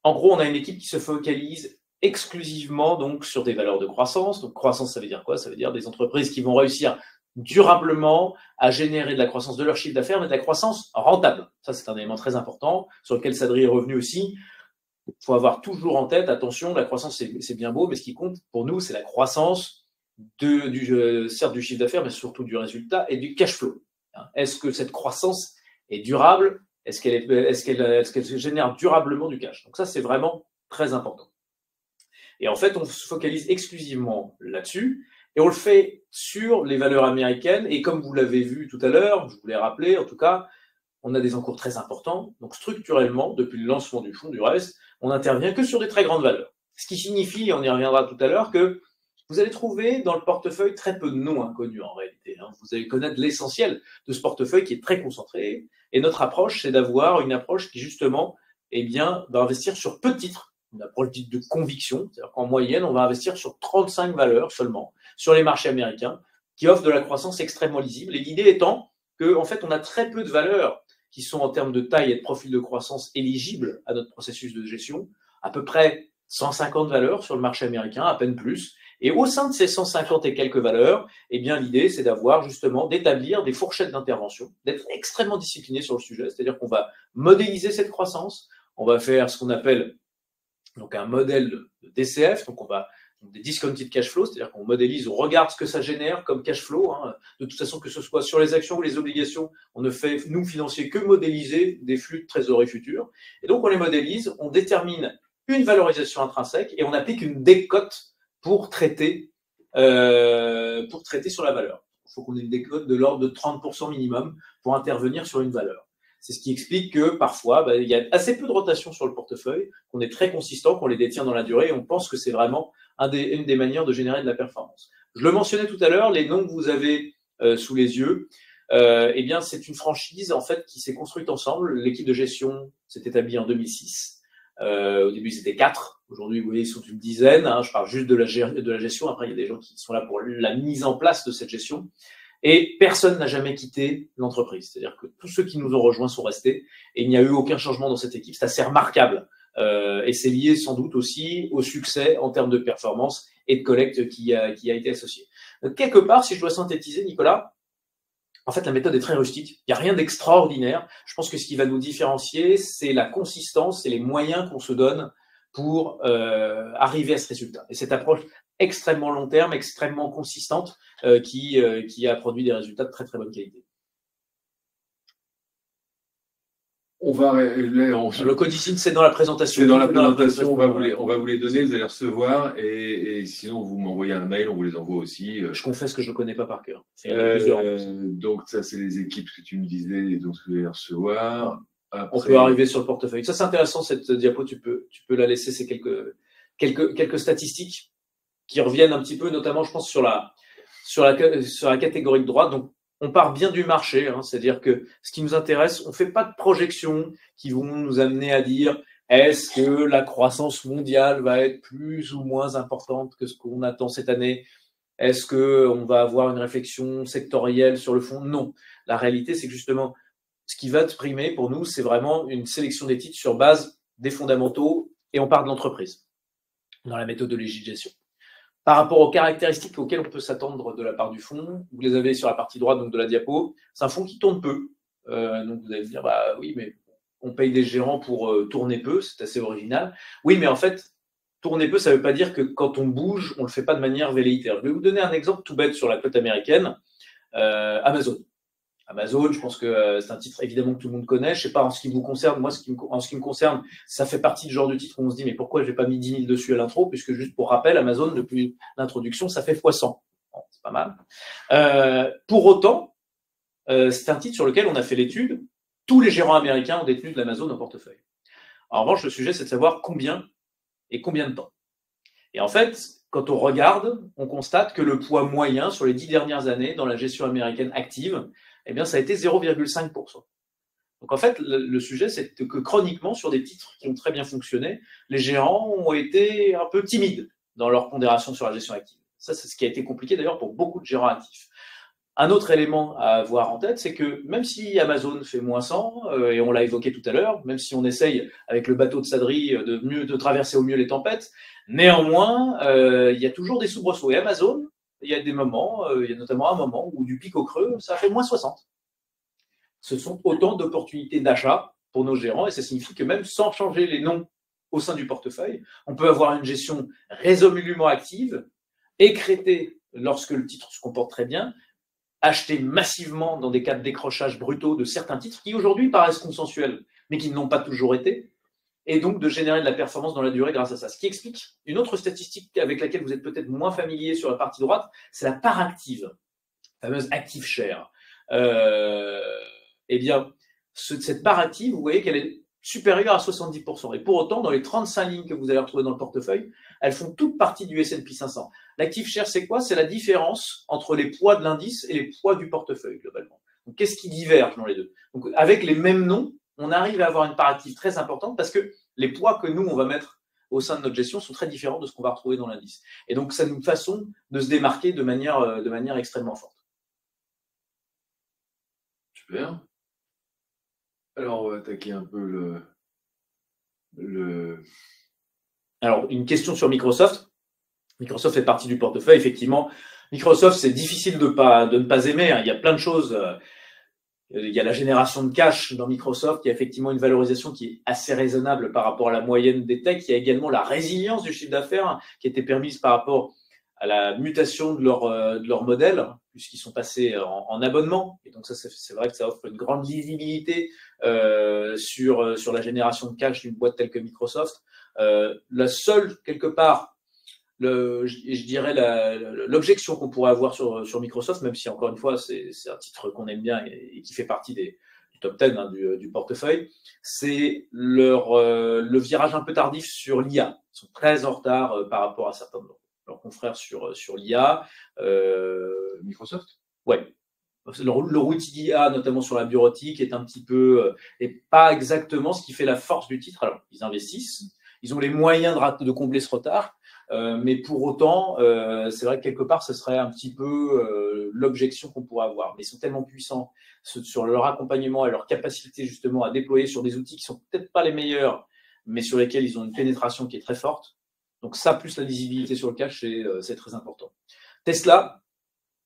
en gros on a une équipe qui se focalise exclusivement donc sur des valeurs de croissance. Donc croissance, ça veut dire quoi? Ça veut dire des entreprises qui vont réussir durablement à générer de la croissance de leur chiffre d'affaires, mais de la croissance rentable. Ça c'est un élément très important sur lequel Sadri est revenu aussi. Il faut avoir toujours en tête, attention, la croissance, c'est bien beau, mais ce qui compte pour nous, c'est la croissance certes du chiffre d'affaires, mais surtout du résultat et du cash flow. Est-ce que cette croissance est durable? Est-ce qu'elle génère durablement du cash? Donc ça, c'est vraiment très important. Et en fait, on se focalise exclusivement là-dessus et on le fait sur les valeurs américaines. Et comme vous l'avez vu tout à l'heure, je vous l'ai rappelé, en tout cas, on a des encours très importants. Donc structurellement, depuis le lancement du fonds, du reste, on n'intervient que sur des très grandes valeurs. Ce qui signifie, et on y reviendra tout à l'heure, que vous allez trouver dans le portefeuille très peu de noms inconnus en réalité. Vous allez connaître l'essentiel de ce portefeuille qui est très concentré. Et notre approche, c'est d'avoir une approche qui justement, va investir sur peu de titres. Une approche dite de conviction. C'est-à-dire qu'en moyenne, on va investir sur 35 valeurs seulement sur les marchés américains qui offrent de la croissance extrêmement lisible. Et l'idée étant qu'en fait, on a très peu de valeurs qui sont en termes de taille et de profil de croissance éligibles à notre processus de gestion, à peu près 150 valeurs sur le marché américain, à peine plus. Et au sein de ces 150 et quelques valeurs, l'idée, c'est d'avoir justement, d'établir des fourchettes d'intervention, d'être extrêmement discipliné sur le sujet, c'est-à-dire qu'on va modéliser cette croissance, on va faire ce qu'on appelle donc un modèle de DCF, donc on va des discounted cash flow, c'est-à-dire qu'on modélise, on regarde ce que ça génère comme cash flow. De toute façon, que ce soit sur les actions ou les obligations, on ne fait, nous, financiers, que modéliser des flux de trésorerie futurs. Et donc, on les modélise, on détermine une valorisation intrinsèque et on applique une décote pour traiter sur la valeur. Il faut qu'on ait une décote de l'ordre de 30% minimum pour intervenir sur une valeur. C'est ce qui explique que parfois, il y a assez peu de rotation sur le portefeuille, qu'on est très consistant, qu'on les détient dans la durée et on pense que c'est vraiment une des manières de générer de la performance. Je le mentionnais tout à l'heure, les noms que vous avez sous les yeux, c'est une franchise en fait qui s'est construite ensemble. L'équipe de gestion s'est établie en 2006. Au début, c'était 4. Aujourd'hui, vous voyez, ils sont une dizaine. Je parle juste de la gestion. Après, il y a des gens qui sont là pour la mise en place de cette gestion. Et personne n'a jamais quitté l'entreprise. C'est-à-dire que tous ceux qui nous ont rejoints sont restés et il n'y a eu aucun changement dans cette équipe. C'est assez remarquable. Et c'est lié sans doute aussi au succès en termes de performance et de collecte qui a été associé. Donc, quelque part, si je dois synthétiser, Nicolas, en fait, la méthode est très rustique. Il n'y a rien d'extraordinaire. Je pense que ce qui va nous différencier, c'est la consistance et les moyens qu'on se donne pour arriver à ce résultat. Et cette approche extrêmement long terme, extrêmement consistante, qui a produit des résultats de très très bonne qualité. Le codicine, c'est dans la présentation. C'est dans la présentation, on va vous les donner, vous allez recevoir, et sinon vous m'envoyez un mail, on vous les envoie aussi. Je confesse que je ne connais pas par cœur. Donc ça, c'est les équipes que tu me disais, et donc vous allez recevoir. Après... On peut arriver sur le portefeuille. Ça, c'est intéressant, cette diapo, tu peux la laisser, c'est quelques statistiques qui reviennent un petit peu, notamment, je pense, sur la catégorie de droite. Donc, on part bien du marché, c'est-à-dire que ce qui nous intéresse, on ne fait pas de projections qui vont nous amener à dire est-ce que la croissance mondiale va être plus ou moins importante que ce qu'on attend cette année? Est-ce qu'on va avoir une réflexion sectorielle sur le fond? Non. La réalité, c'est que justement, ce qui va primer pour nous, c'est vraiment une sélection des titres sur base des fondamentaux et on part de l'entreprise dans la méthodologie de gestion. Par rapport aux caractéristiques auxquelles on peut s'attendre de la part du fonds, vous les avez sur la partie droite donc de la diapo, c'est un fonds qui tourne peu. Donc vous allez me dire, oui, mais on paye des gérants pour tourner peu, c'est assez original. Oui, mais en fait, tourner peu, ça ne veut pas dire que quand on bouge, on ne le fait pas de manière velléitaire. Je vais vous donner un exemple tout bête sur la cote américaine. Amazon. Amazon, je pense que c'est un titre évidemment que tout le monde connaît. Je sais pas en ce qui vous concerne, moi en ce qui me concerne, ça fait partie du genre de titre où on se dit mais pourquoi j'ai pas mis 10 000 dessus à l'intro, puisque juste pour rappel, Amazon depuis l'introduction, ça fait x100. Bon, c'est pas mal. Pour autant, c'est un titre sur lequel on a fait l'étude. Tous les gérants américains ont détenu de l'Amazon en portefeuille. En revanche, le sujet c'est de savoir combien et combien de temps. Et en fait, quand on regarde, on constate que le poids moyen sur les 10 dernières années dans la gestion américaine active, eh bien, ça a été 0,5%. Donc, en fait, le sujet, c'est que chroniquement, sur des titres qui ont très bien fonctionné, les gérants ont été un peu timides dans leur pondération sur la gestion active. Ça, c'est ce qui a été compliqué d'ailleurs pour beaucoup de gérants actifs. Un autre élément à avoir en tête, c'est que même si Amazon fait moins 100, et on l'a évoqué tout à l'heure, même si on essaye avec le bateau de Sadri de traverser au mieux les tempêtes, néanmoins, il y a toujours des soubresauts. Et Amazon, il y a des moments, il y a notamment un moment où du pic au creux, ça fait moins 60. Ce sont autant d'opportunités d'achat pour nos gérants et ça signifie que même sans changer les noms au sein du portefeuille, on peut avoir une gestion résolument active, écrétée lorsque le titre se comporte très bien, acheter massivement dans des cas de décrochage brutaux de certains titres qui aujourd'hui paraissent consensuels, mais qui ne l'ont pas toujours été, et donc de générer de la performance dans la durée grâce à ça. Ce qui explique une autre statistique avec laquelle vous êtes peut-être moins familier sur la partie droite, c'est la part active, la fameuse active share. Eh bien, cette part active, vous voyez qu'elle est supérieure à 70%. Et pour autant, dans les 35 lignes que vous allez retrouver dans le portefeuille, elles font toute partie du S&P 500. L'active share, c'est quoi? C'est la différence entre les poids de l'indice et les poids du portefeuille, globalement. Donc, qu'est-ce qui diverge dans les deux? Donc, avec les mêmes noms, on arrive à avoir une part active très importante parce que les poids que nous, on va mettre au sein de notre gestion sont très différents de ce qu'on va retrouver dans l'indice. Et donc, c'est une façon de se démarquer de manière extrêmement forte. Super. Alors, on va attaquer un peu Alors, une question sur Microsoft. Microsoft fait partie du portefeuille. Effectivement, Microsoft, c'est difficile de ne pas aimer. Il y a plein de choses. Il y a la génération de cash dans Microsoft. Il y a effectivement une valorisation qui est assez raisonnable par rapport à la moyenne des techs. Il y a également la résilience du chiffre d'affaires qui a été permise par rapport à la mutation de leur modèle, puisqu'ils sont passés en abonnement. Et donc, ça, c'est vrai que ça offre une grande lisibilité sur la génération de cash d'une boîte telle que Microsoft. La seule, quelque part, je dirais l'objection qu'on pourrait avoir sur Microsoft, même si encore une fois c'est un titre qu'on aime bien et qui fait partie du top 10 hein, du portefeuille, c'est le virage un peu tardif sur l'IA. Ils sont très en retard par rapport à certains de leurs confrères sur l'IA. Microsoft? Ouais. Leur outil d'IA, notamment sur la bureautique, est un petit peu et pas exactement ce qui fait la force du titre. Alors, ils investissent, ils ont les moyens de combler ce retard. Mais pour autant, c'est vrai que quelque part, ce serait un petit peu l'objection qu'on pourrait avoir. Mais ils sont tellement puissants sur leur accompagnement et leur capacité justement à déployer sur des outils qui sont peut-être pas les meilleurs, mais sur lesquels ils ont une pénétration qui est très forte. Donc ça, plus la lisibilité sur le cash, c'est très important. Tesla.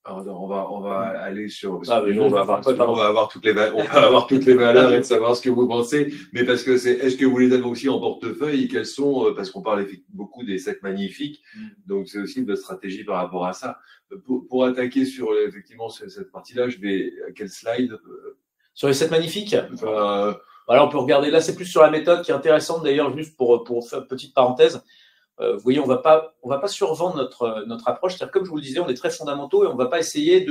Alors, on va aller sur. On va avoir toutes les valeurs et de savoir ce que vous pensez. Mais parce que est-ce que vous les avez aussi en portefeuille et quelles sont, parce qu'on parle beaucoup des 7 magnifiques. Donc, c'est aussi de stratégie par rapport à ça. Pour attaquer sur, effectivement, cette partie-là, je vais, à quel slide? Sur les 7 magnifiques. Voilà, on peut regarder là, c'est plus sur la méthode qui est intéressante d'ailleurs, juste pour faire une petite parenthèse. Vous voyez, on va pas survendre notre approche. C'est-à-dire, comme je vous le disais, on est très fondamentaux et on va pas essayer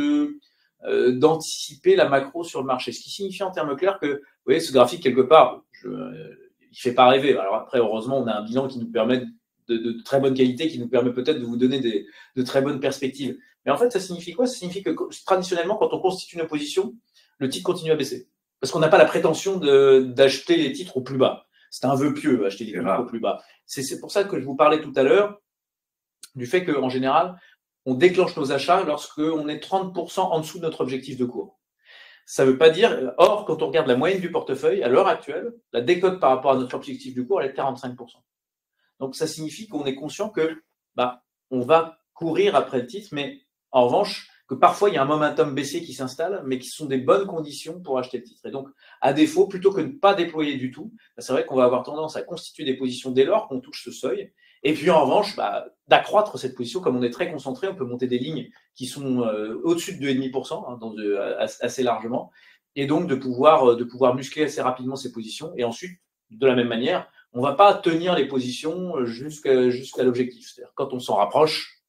d'anticiper la macro sur le marché. Ce qui signifie en termes clairs que, vous voyez, ce graphique quelque part, il fait pas rêver. Alors après, heureusement, on a un bilan qui nous permet de très bonne qualité, qui nous permet peut-être de vous donner de très bonnes perspectives. Mais en fait, ça signifie quoi? Ça signifie que traditionnellement, quand on constitue une position, le titre continue à baisser, parce qu'on n'a pas la prétention d'acheter les titres au plus bas. C'est un vœu pieux, acheter les titres au plus bas. C'est pour ça que je vous parlais tout à l'heure du fait qu'en général, on déclenche nos achats lorsqu'on est 30% en dessous de notre objectif de cours. Ça ne veut pas dire, or, quand on regarde la moyenne du portefeuille, à l'heure actuelle, la décote par rapport à notre objectif du cours, elle est de 45%. Donc, ça signifie qu'on est conscient que, on va courir après le titre, mais en revanche, que parfois, il y a un momentum baissier qui s'installe, mais qui sont des bonnes conditions pour acheter le titre. Et donc, à défaut, plutôt que de ne pas déployer du tout, c'est vrai qu'on va avoir tendance à constituer des positions dès lors qu'on touche ce seuil. Et puis en revanche, d'accroître cette position, comme on est très concentré, on peut monter des lignes qui sont au-dessus de 2,5%, assez largement, et donc de pouvoir muscler assez rapidement ces positions. Et ensuite, de la même manière, on ne va pas tenir les positions jusqu'à l'objectif. C'est-à-dire quand on s'en rapproche,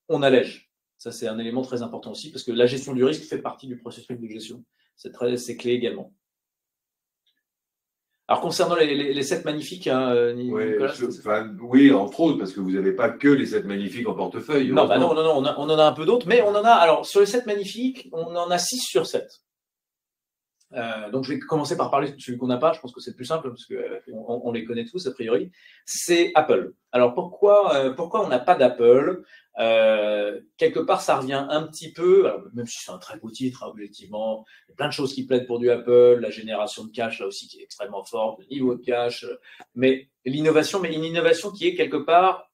on allège. Ça, c'est un élément très important aussi, parce que la gestion du risque fait partie du processus de gestion. C'est clé également. Alors, concernant les 7 magnifiques, hein, Nicolas, oui, entre autres, parce que vous n'avez pas que les 7 magnifiques en portefeuille. Non, non, on en a un peu d'autres, mais on en a, alors, sur les 7 magnifiques, on en a 6 sur 7. Donc, je vais commencer par parler de celui qu'on n'a pas, je pense que c'est le plus simple, parce qu'on les connaît tous, a priori. C'est Apple. Alors, pourquoi on n'a pas d'Apple? Quelque part, ça revient un petit peu, alors, même si c'est un très beau titre, hein, objectivement, il y a plein de choses qui plaident pour du Apple, la génération de cash, là aussi, qui est extrêmement forte, le niveau de cash, mais l'innovation, mais une innovation qui est quelque part,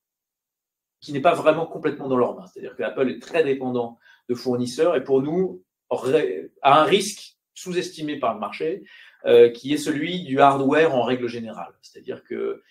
qui n'est pas vraiment complètement dans leur main. C'est-à-dire que Apple est très dépendant de fournisseurs, et pour nous, a un risque sous-estimé par le marché, qui est celui du hardware en règle générale. C'est-à-dire que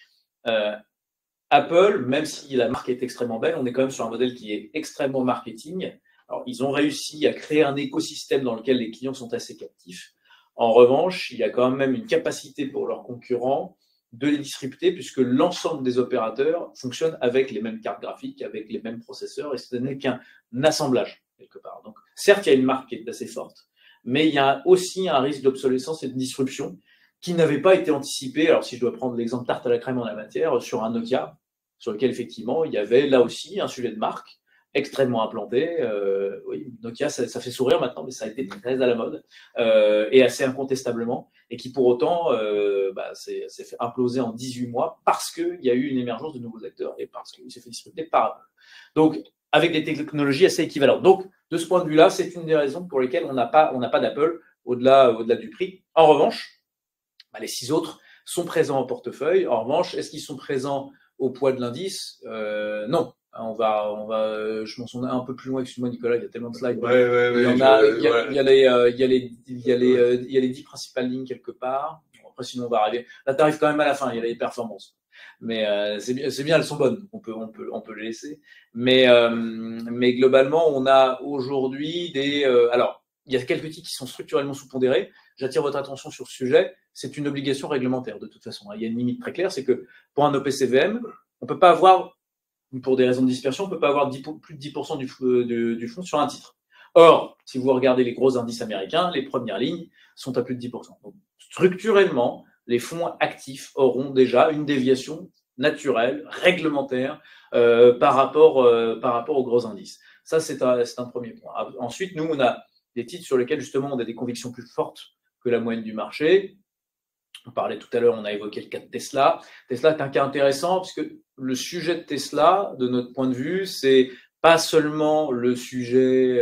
Apple, même si la marque est extrêmement belle, on est quand même sur un modèle qui est extrêmement marketing. Alors, ils ont réussi à créer un écosystème dans lequel les clients sont assez captifs. En revanche, il y a quand même une capacité pour leurs concurrents de les disrupter, puisque l'ensemble des opérateurs fonctionnent avec les mêmes cartes graphiques, avec les mêmes processeurs, et ce n'est qu'un assemblage, quelque part. Donc, certes, il y a une marque qui est assez forte, mais il y a aussi un risque d'obsolescence et de disruption qui n'avait pas été anticipé. Alors, si je dois prendre l'exemple tarte à la crème en la matière, sur un Nokia, sur lequel, effectivement, il y avait là aussi un sujet de marque extrêmement implanté. Oui, Nokia, ça fait sourire maintenant, mais ça a été très à la mode, et assez incontestablement, et qui, pour autant, s'est fait imploser en 18 mois parce qu'il y a eu une émergence de nouveaux acteurs et parce qu'il s'est fait disrupter par Apple. Donc, avec des technologies assez équivalentes. Donc, de ce point de vue-là, c'est une des raisons pour lesquelles on n'a pas d'Apple au-delà du prix. En revanche, les 6 autres sont présents en portefeuille. En revanche, est-ce qu'ils sont présents au poids de l'indice? Non. Je m'en souviens un peu plus loin, excuse-moi Nicolas, il y a tellement de slides. Il y a les 10 principales lignes quelque part. Après, sinon, on va arriver. Là, tu arrives quand même à la fin, il y a les performances. Mais c'est bien, elles sont bonnes, on peut les laisser. Mais globalement, on a aujourd'hui alors, il y a quelques titres qui sont structurellement sous-pondérés. J'attire votre attention sur ce sujet. C'est une obligation réglementaire, de toute façon. Il y a une limite très claire, c'est que pour un OPCVM, on ne peut pas avoir, pour des raisons de dispersion, on ne peut pas avoir plus de 10% du fonds sur un titre. Or, si vous regardez les gros indices américains, les premières lignes sont à plus de 10%. Donc, structurellement, les fonds actifs auront déjà une déviation naturelle, réglementaire, par rapport aux gros indices. Ça, c'est un premier point. Ensuite, nous, on a des titres sur lesquels, justement, on a des convictions plus fortes que la moyenne du marché. On parlait tout à l'heure, on a évoqué le cas de Tesla. Tesla est un cas intéressant parce que le sujet de Tesla, de notre point de vue, c'est pas seulement le sujet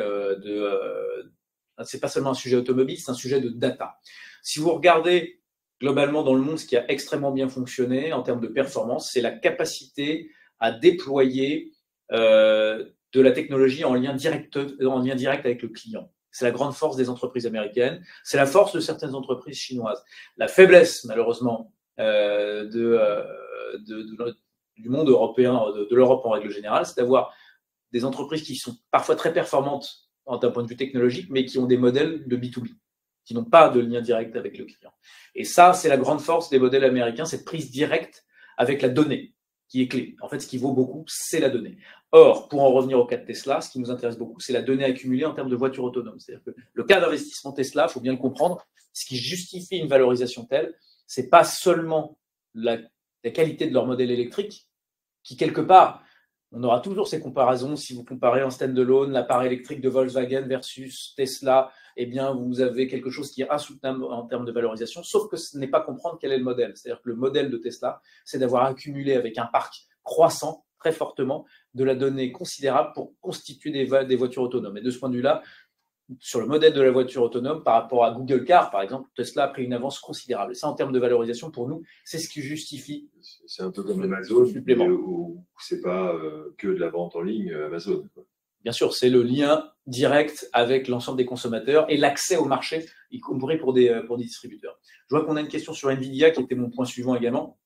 c'est pas seulement un sujet automobile, c'est un sujet de data. Si vous regardez globalement dans le monde, ce qui a extrêmement bien fonctionné en termes de performance, c'est la capacité à déployer de la technologie en lien direct avec le client. C'est la grande force des entreprises américaines, c'est la force de certaines entreprises chinoises. La faiblesse, malheureusement, du monde européen, de l'Europe en règle générale, c'est d'avoir des entreprises qui sont parfois très performantes d'un point de vue technologique, mais qui ont des modèles de B2B, qui n'ont pas de lien direct avec le client. Et ça, c'est la grande force des modèles américains, cette prise directe avec la donnée, qui est clé. En fait, ce qui vaut beaucoup, c'est la donnée. Or, pour en revenir au cas de Tesla, ce qui nous intéresse beaucoup, c'est la donnée accumulée en termes de voitures autonomes. C'est-à-dire que le cas d'investissement Tesla, il faut bien le comprendre, ce qui justifie une valorisation telle, c'est pas seulement la qualité de leur modèle électrique, qui quelque part, on aura toujours ces comparaisons. Si vous comparez en stand-alone l'appareil électrique de Volkswagen versus Tesla, eh bien, vous avez quelque chose qui est insoutenable en termes de valorisation, sauf que ce n'est pas comprendre quel est le modèle. C'est-à-dire que le modèle de Tesla, c'est d'avoir accumulé avec un parc croissant très fortement de la donnée considérable pour constituer des voitures autonomes. Et de ce point de vue-là, sur le modèle de la voiture autonome, par rapport à Google Car, par exemple, Tesla a pris une avance considérable. Et ça, en termes de valorisation, pour nous, c'est ce qui justifie. C'est un peu comme Amazon, où c'est pas que de la vente en ligne, Amazon. Bien sûr, c'est le lien direct avec l'ensemble des consommateurs et l'accès au marché, y compris pour des distributeurs. Je vois qu'on a une question sur Nvidia, qui était mon point suivant également.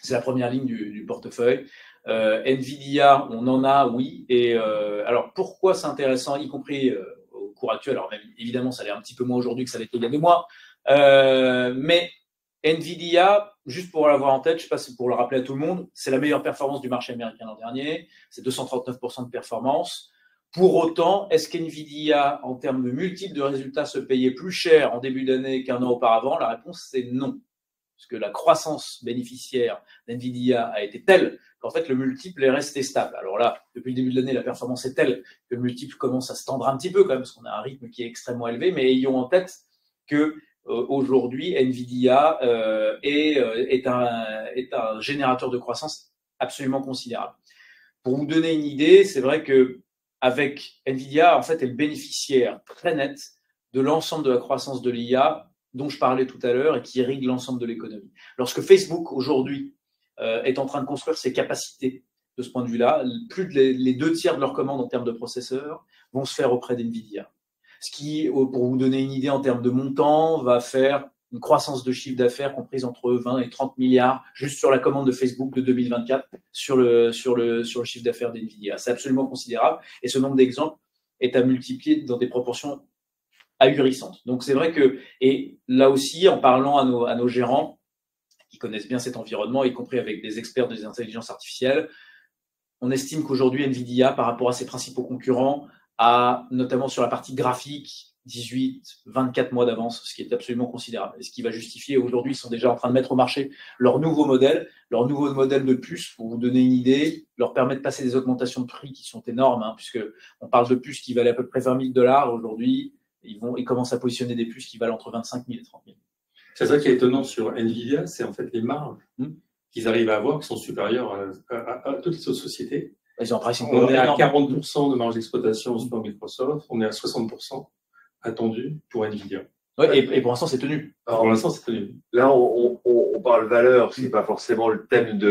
C'est la première ligne du portefeuille. Nvidia, on en a, oui. Et alors, pourquoi c'est intéressant, y compris au cours actuel? Alors, même, évidemment, ça l'est un petit peu moins aujourd'hui que ça l'était il y a 2 mois. Mais Nvidia, juste pour l'avoir en tête, je ne sais pas si pour le rappeler à tout le monde, c'est la meilleure performance du marché américain l'an dernier. C'est 239% de performance. Pour autant, est-ce qu'Nvidia, en termes de multiples de résultats, se payait plus cher en début d'année qu'un an auparavant? La réponse, c'est non. Parce que la croissance bénéficiaire d'Nvidia a été telle qu'en fait, le multiple est resté stable. Alors là, depuis le début de l'année, la performance est telle que le multiple commence à se tendre un petit peu quand même, parce qu'on a un rythme qui est extrêmement élevé, mais ayons en tête que aujourd'hui, Nvidia est un générateur de croissance absolument considérable. Pour vous donner une idée, c'est vrai que avec Nvidia, en fait, est le bénéficiaire très net de l'ensemble de la croissance de l'IA dont je parlais tout à l'heure et qui irrigue l'ensemble de l'économie. Lorsque Facebook, aujourd'hui, est en train de construire ses capacités de ce point de vue-là, plus de les 2 tiers de leurs commandes en termes de processeurs vont se faire auprès d'Nvidia. Ce qui, pour vous donner une idée en termes de montant, va faire une croissance de chiffre d'affaires comprise entre 20 et 30 milliards juste sur la commande de Facebook de 2024 sur le chiffre d'affaires d'Nvidia. C'est absolument considérable et ce nombre d'exemples est à multiplier dans des proportions ahurissantes. Donc c'est vrai que, et là aussi, en parlant à nos gérants qui connaissent bien cet environnement, y compris avec des experts des intelligences artificielles, on estime qu'aujourd'hui, Nvidia, par rapport à ses principaux concurrents, a, notamment sur la partie graphique, 18, 24 mois d'avance, ce qui est absolument considérable. Et ce qui va justifier, aujourd'hui, ils sont déjà en train de mettre au marché leur nouveau modèle de puce, pour vous donner une idée, leur permet de passer des augmentations de prix qui sont énormes, hein, puisque on parle de puces qui valaient à peu près $20 000 aujourd'hui, ils commencent à positionner des puces qui valent entre 25 000 et 30 000. C'est ça qui est étonnant sur Nvidia, c'est en fait les marges qu'ils arrivent à avoir qui sont supérieures à toutes les autres sociétés. Ils ont un pricing on est à 40% de marge d'exploitation sur Microsoft, on est à 60% attendu pour Nvidia. Ouais, et pour l'instant, c'est tenu. Alors, pour l'instant, c'est tenu. Là, on parle valeur, c'est pas forcément le thème du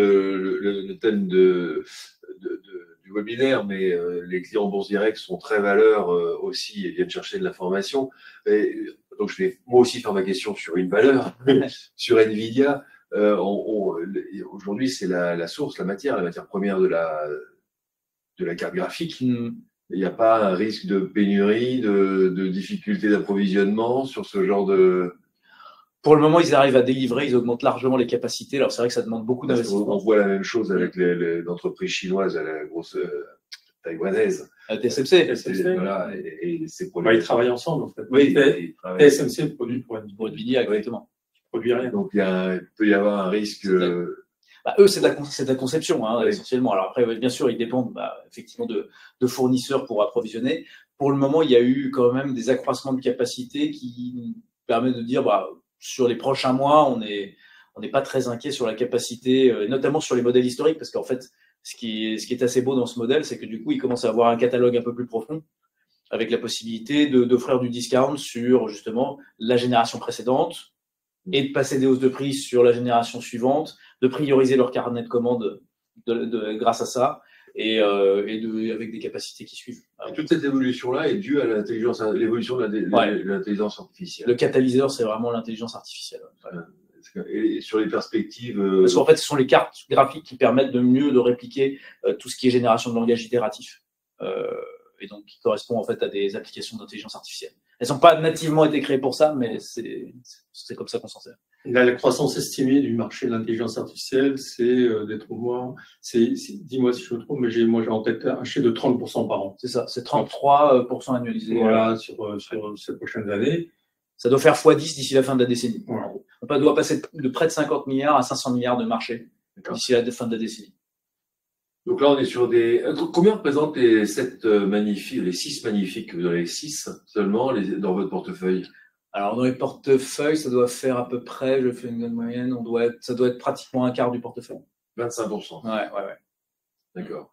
webinaire, mais les clients Bourse Direct sont très valeurs aussi et viennent chercher de l'information. Donc, je vais moi aussi faire ma question sur une valeur, sur Nvidia. Aujourd'hui, c'est la source, la matière première de la carte graphique. Il n'y a pas un risque de pénurie, de difficulté d'approvisionnement sur ce genre de... Pour le moment, ils arrivent à délivrer, ils augmentent largement les capacités. Alors, c'est vrai que ça demande beaucoup d'investissement. On voit la même chose avec les entreprises chinoises à la grosse taïwanaise. TSMC. Voilà, et ces produits. Ils travaillent ensemble, en fait. Oui, TSMC produit pour Nvidia, exactement. Ils produisent rien. Donc, il peut y avoir un risque... eux, c'est de la conception, hein, essentiellement. Alors après, bien sûr, ils dépendent effectivement de fournisseurs pour approvisionner. Pour le moment, il y a eu quand même des accroissements de capacité qui permettent de dire, sur les prochains mois, on n'est pas très inquiet sur la capacité, notamment sur les modèles historiques, parce qu'en fait, ce qui est assez beau dans ce modèle, c'est que du coup, il commence à avoir un catalogue un peu plus profond, avec la possibilité d'offrir du discount sur justement la génération précédente, et de passer des hausses de prix sur la génération suivante, de prioriser leur carnet de commandes grâce à ça, et avec des capacités qui suivent. Et toute cette évolution-là est due à l'évolution de l'intelligence artificielle. Le catalyseur, c'est vraiment l'intelligence artificielle. Et sur les perspectives... Parce qu'en fait, ce sont les cartes graphiques qui permettent de mieux de répliquer tout ce qui est génération de langage itératif. Et donc qui correspond en fait à des applications d'intelligence artificielle. Elles n'ont pas nativement été créées pour ça, mais c'est comme ça qu'on s'en sert. La croissance estimée du marché de l'intelligence artificielle, c'est d'être au moins, dis-moi si je me trompe, mais moi j'ai en tête un chiffre de 30% par an. C'est ça, c'est 33% annualisé. Voilà, sur ces prochaines années. Ça doit faire x10 d'ici la fin de la décennie. Voilà. On doit passer de près de 50 milliards à 500 milliards de marché d'ici la fin de la décennie. Donc là, on est sur des... Combien représentent les 6 magnifiques, vous en avez 6 seulement dans votre portefeuille? Alors, dans les portefeuilles, ça doit faire à peu près, je fais une note moyenne, ça doit être pratiquement un quart du portefeuille. 25%. Ouais. D'accord.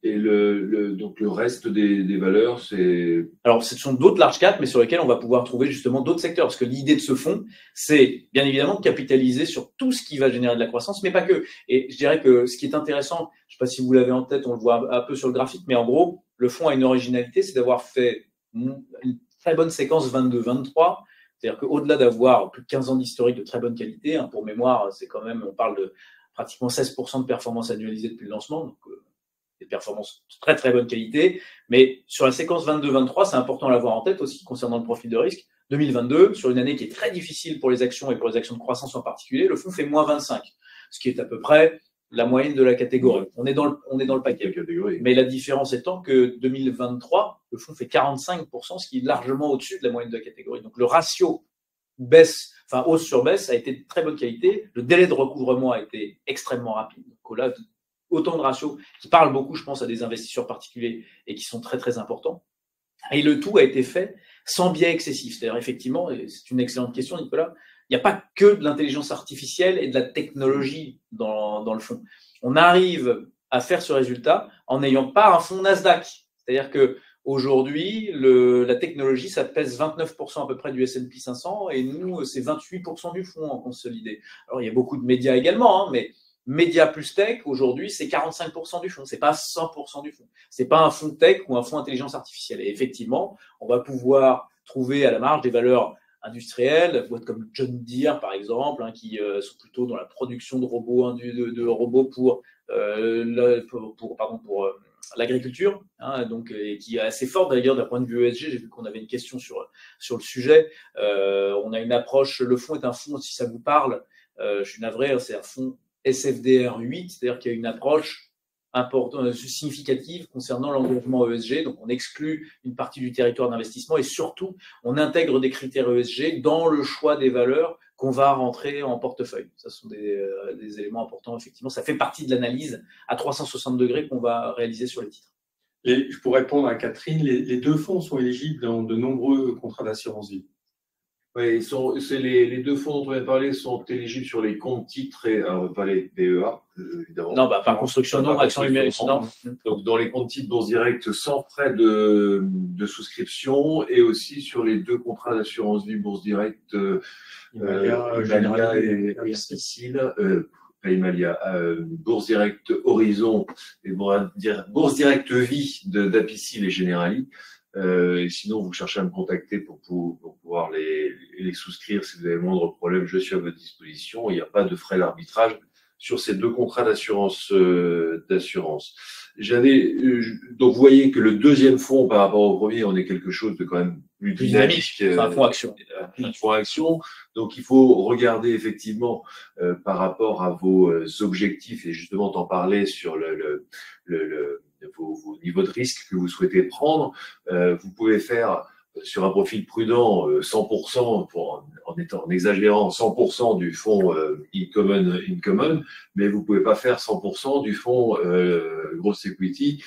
Et donc le reste des valeurs, c'est... Alors, ce sont d'autres large caps, mais sur lesquels on va pouvoir trouver justement d'autres secteurs. Parce que l'idée de ce fonds, c'est bien évidemment de capitaliser sur tout ce qui va générer de la croissance, mais pas que. Et je dirais que ce qui est intéressant, je ne sais pas si vous l'avez en tête, on le voit un peu sur le graphique, mais en gros, le fonds a une originalité, c'est d'avoir fait une très bonne séquence 22-23. C'est-à-dire qu'au-delà d'avoir plus de 15 ans d'historique de très bonne qualité, pour mémoire, c'est quand même, on parle de pratiquement 16% de performance annualisée depuis le lancement, donc des performances de très très bonne qualité. Mais sur la séquence 22-23, c'est important à l'avoir en tête aussi concernant le profil de risque. 2022, sur une année qui est très difficile pour les actions et pour les actions de croissance en particulier, le fonds fait moins 25, ce qui est à peu près la moyenne de la catégorie. On est dans le paquet. Mais la différence étant que 2023, le fonds fait 45%, ce qui est largement au-dessus de la moyenne de la catégorie. Donc le ratio hausse sur baisse a été de très bonne qualité. Le délai de recouvrement a été extrêmement rapide. Donc là, autant de ratios qui parlent beaucoup, je pense, à des investisseurs particuliers et qui sont très très importants. Et le tout a été fait sans biais excessif. C'est-à-dire, effectivement, et c'est une excellente question, Nicolas, il n'y a pas que de l'intelligence artificielle et de la technologie dans le fond. On arrive à faire ce résultat en n'ayant pas un fonds Nasdaq. C'est-à-dire que aujourd'hui, la technologie, ça pèse 29% à peu près du S&P 500 et nous, c'est 28% du fonds en consolidé. Alors, il y a beaucoup de médias également, mais médias plus tech, aujourd'hui, c'est 45% du fonds. C'est pas 100% du fonds. C'est pas un fonds tech ou un fonds intelligence artificielle. Et effectivement, on va pouvoir trouver à la marge des valeurs industrielles, boîtes comme John Deere, par exemple, qui sont plutôt dans la production de robots, robots pour l'agriculture, donc, et qui est assez forte d'ailleurs d'un point de vue ESG. J'ai vu qu'on avait une question sur le sujet. On a une approche, le fonds est un fonds, si ça vous parle, je suis navré, c'est un fonds SFDR 8, c'est-à-dire qu'il y a une approche significative concernant l'engagement ESG. Donc, on exclut une partie du territoire d'investissement et surtout, on intègre des critères ESG dans le choix des valeurs qu'on va rentrer en portefeuille. Ça sont des éléments importants, effectivement. Ça fait partie de l'analyse à 360 degrés qu'on va réaliser sur les titres. Et pour répondre à Catherine, les deux fonds sont éligibles dans de nombreux contrats d'assurance vie. Oui, les deux fonds dont on vient de parler sont éligibles sur les comptes titres et pas les PEA, évidemment. Non, par construction, non, action numérique, non. Donc, dans les comptes titres Bourse Directe sans frais de souscription et aussi sur les deux contrats d'assurance vie Bourse Directe, Imalia et Apicil, Bourse Directe Horizon et Bourse Directe Vie d'Apicil et Generali. Et sinon, vous cherchez à me contacter pour pouvoir les souscrire si vous avez le moindre problème. Je suis à votre disposition. Il n'y a pas de frais d'arbitrage sur ces deux contrats d'assurance. Donc, vous voyez que le deuxième fonds, par rapport au premier, on est quelque chose de quand même plus dynamique. C'est un fonds action. Un fonds action. Donc, il faut regarder effectivement par rapport à vos objectifs et justement t'en parler sur vos niveaux de risque que vous souhaitez prendre. Vous pouvez faire sur un profil prudent 100% en exagérant 100% du fonds Incommon, mais vous pouvez pas faire 100% du fonds Gross Equity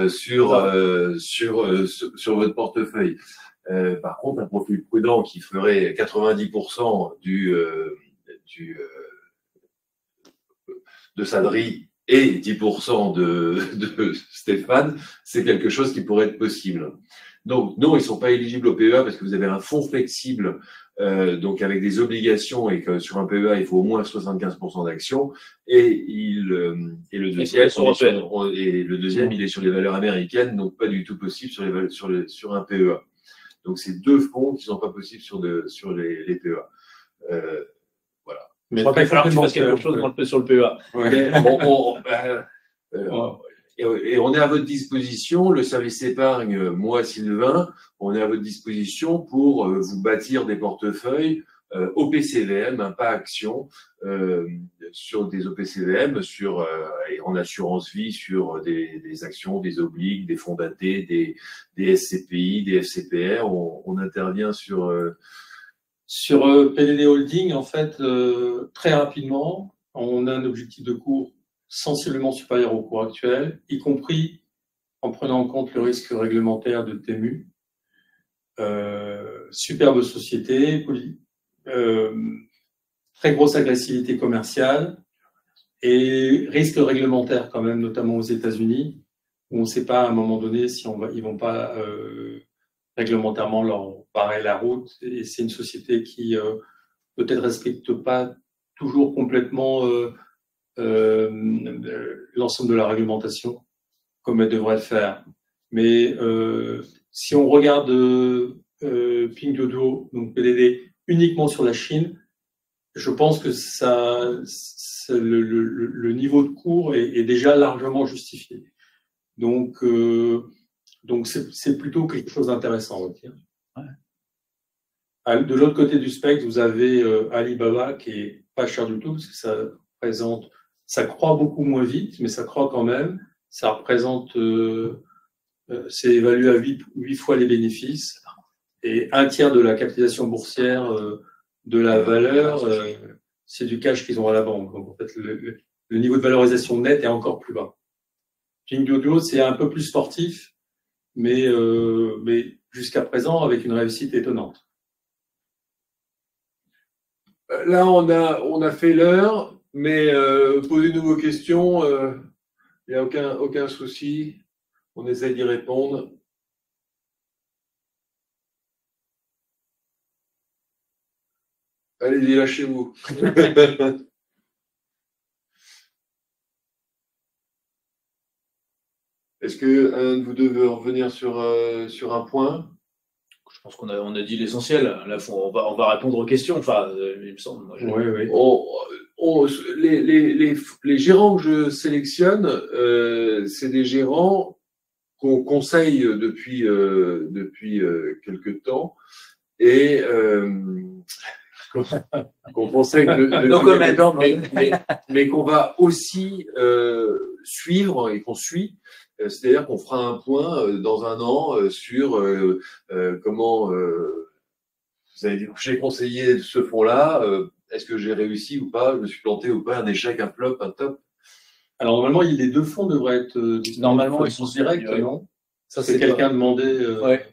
sur votre portefeuille. Par contre, un profil prudent qui ferait 90% de Sadri et 10% de Stéphane, c'est quelque chose qui pourrait être possible. Donc, non, ils sont pas éligibles au PEA parce que vous avez un fonds flexible, donc avec des obligations et que sur un PEA, il faut au moins 75% d'actions et le deuxième, il est sur les valeurs américaines, donc pas du tout possible sur un PEA. Donc, c'est deux fonds qui sont pas possibles sur les PEA. Voilà. Mais il va falloir que tu fasses quelque chose sur le PEA. Ouais. Et on est à votre disposition, le service épargne, moi Sylvain, on est à votre disposition pour vous bâtir des portefeuilles OPCVM, pas actions, sur des OPCVM, et en assurance vie, sur des actions, des obliques, des fonds datés, des SCPI, des FCPR. On intervient sur PDD Holding, en fait, très rapidement, on a un objectif de cours sensiblement supérieur au cours actuel, y compris en prenant en compte le risque réglementaire de TEMU. Superbe société, très grosse agressivité commerciale et risque réglementaire quand même, notamment aux États-Unis, où on ne sait pas à un moment donné si ils vont pas réglementairement leur barrer la route. Et c'est une société qui peut-être respecte pas toujours complètement l'ensemble de la réglementation comme elle devrait le faire. Mais si on regarde Pinduoduo, donc PDD, uniquement sur la Chine, Je pense que le niveau de cours est déjà largement justifié. Donc c'est plutôt quelque chose d'intéressant, on va dire. Ouais. De l'autre côté du spectre, vous avez Alibaba qui est pas cher du tout parce que ça croît beaucoup moins vite, mais ça croît quand même. Ça représente, c'est évalué à 8 fois les bénéfices et un tiers de la capitalisation boursière de la valeur, c'est du cash qu'ils ont à la banque. Donc en fait, le niveau de valorisation nette est encore plus bas. Pinduoduo, c'est un peu plus sportif, mais jusqu'à présent avec une réussite étonnante. Là, on a fait l'heure, mais posez-nous vos questions. Il n'y a aucun souci. On essaie d'y répondre. Allez-y, lâchez-vous. Est-ce que un de vous deux veut revenir sur un point? Je pense qu'on a dit l'essentiel. Là, on va répondre aux questions. Enfin, il me semble. Oui. Les gérants que je sélectionne, c'est des gérants qu'on conseille depuis quelque temps et qu'on conseille mais qu'on va aussi suivre et qu'on suit. C'est-à-dire qu'on fera un point dans un an sur comment vous avez dit, j'ai conseillé ce fonds-là, est-ce que j'ai réussi ou pas, je me suis planté ou pas, un échec, un flop, un top. Alors normalement, les deux fonds devraient être normalement ils sont directs, non? Ça c'est quelqu'un demandé. Ouais.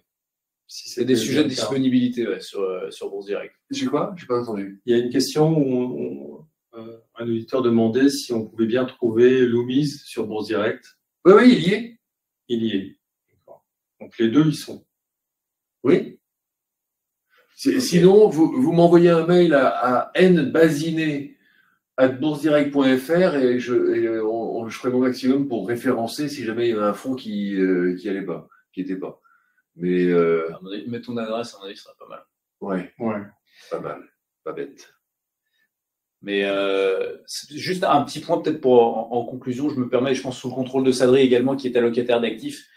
Si c'est des sujets de disponibilité sur Bourse Direct. C'est quoi? J'ai pas entendu. Il y a une question où un auditeur demandait si on pouvait bien trouver Loomis sur Bourse Direct. Oui, il y est. Il y est. Donc les deux, ils sont. Oui. Sinon, vous m'envoyez un mail à nbazinet@boursedirect.fr et je ferai mon maximum pour référencer si jamais il y avait un fonds qui allait pas, qui était pas. Mais mets ton adresse, à mon avis, ce sera pas mal. Ouais. Pas mal, pas bête. Mais juste un petit point peut-être pour en conclusion, je me permets, je pense sous le contrôle de Sadri également, qui est allocataire d'actifs.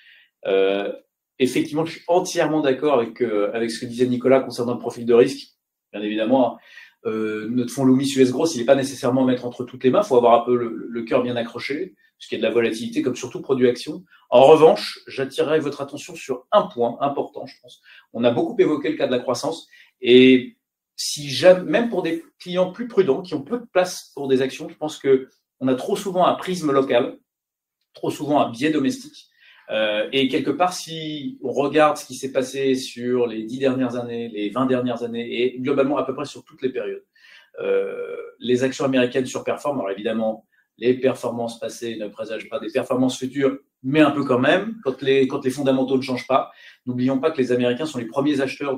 Effectivement, je suis entièrement d'accord avec ce que disait Nicolas concernant le profil de risque. Bien évidemment, notre fonds Loomis US Growth, il n'est pas nécessairement à mettre entre toutes les mains. Il faut avoir un peu le cœur bien accroché, parce qu'il y a de la volatilité, comme surtout produit action. En revanche, j'attirerai votre attention sur un point important, je pense. On a beaucoup évoqué le cas de la croissance, et si jamais, même pour des clients plus prudents, qui ont peu de place pour des actions, je pense qu'on a trop souvent un prisme local, trop souvent un biais domestique. Et quelque part, si on regarde ce qui s'est passé sur les 10 dernières années, les 20 dernières années, et globalement à peu près sur toutes les périodes, les actions américaines surperforment. Alors évidemment, les performances passées ne présagent pas des performances futures, mais un peu quand même, quand les fondamentaux ne changent pas. N'oublions pas que les Américains sont les premiers acheteurs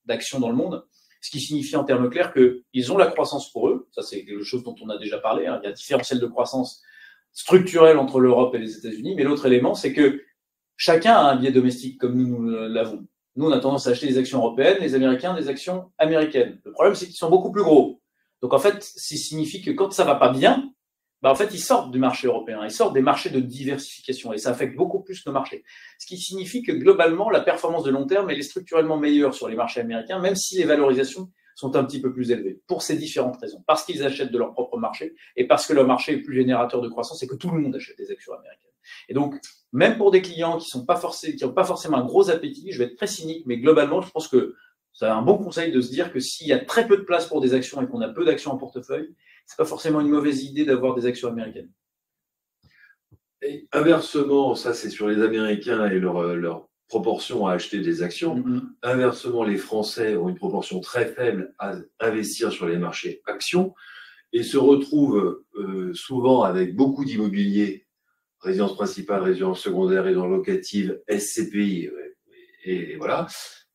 d'actions dans le monde, ce qui signifie en termes clairs qu'ils ont la croissance pour eux. Ça, c'est quelque chose dont on a déjà parlé. Il y a un différentiel de croissance structurel entre l'Europe et les États-Unis, mais l'autre élément, c'est que chacun a un biais domestique comme nous l'avons. Nous, on a tendance à acheter des actions européennes, les Américains des actions américaines. Le problème, c'est qu'ils sont beaucoup plus gros. Donc, en fait, ça signifie que quand ça va pas bien, en fait, ils sortent du marché européen, ils sortent des marchés de diversification et ça affecte beaucoup plus nos marchés. Ce qui signifie que globalement, la performance de long terme, elle est structurellement meilleure sur les marchés américains, même si les valorisations sont un petit peu plus élevées, pour ces différentes raisons. Parce qu'ils achètent de leur propre marché et parce que leur marché est plus générateur de croissance et que tout le monde achète des actions américaines. Et donc, même pour des clients qui n'ont pas forcément un gros appétit, je vais être très cynique, mais globalement, je pense que c'est un bon conseil de se dire que s'il y a très peu de place pour des actions et qu'on a peu d'actions en portefeuille, c'est pas forcément une mauvaise idée d'avoir des actions américaines. Et inversement, ça c'est sur les Américains et leur proportion à acheter des actions. Inversement, les Français ont une proportion très faible à investir sur les marchés actions et se retrouvent souvent avec beaucoup d'immobilier, résidence principale, résidence secondaire, résidence locative, SCPI, et voilà.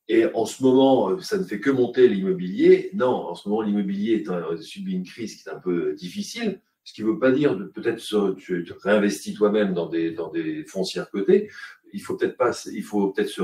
Et en ce moment, ça ne fait que monter l'immobilier. Non, en ce moment, l'immobilier subit une crise qui est un peu difficile, ce qui ne veut pas dire peut-être tu réinvestis toi-même dans des foncières cotées. il faut peut-être se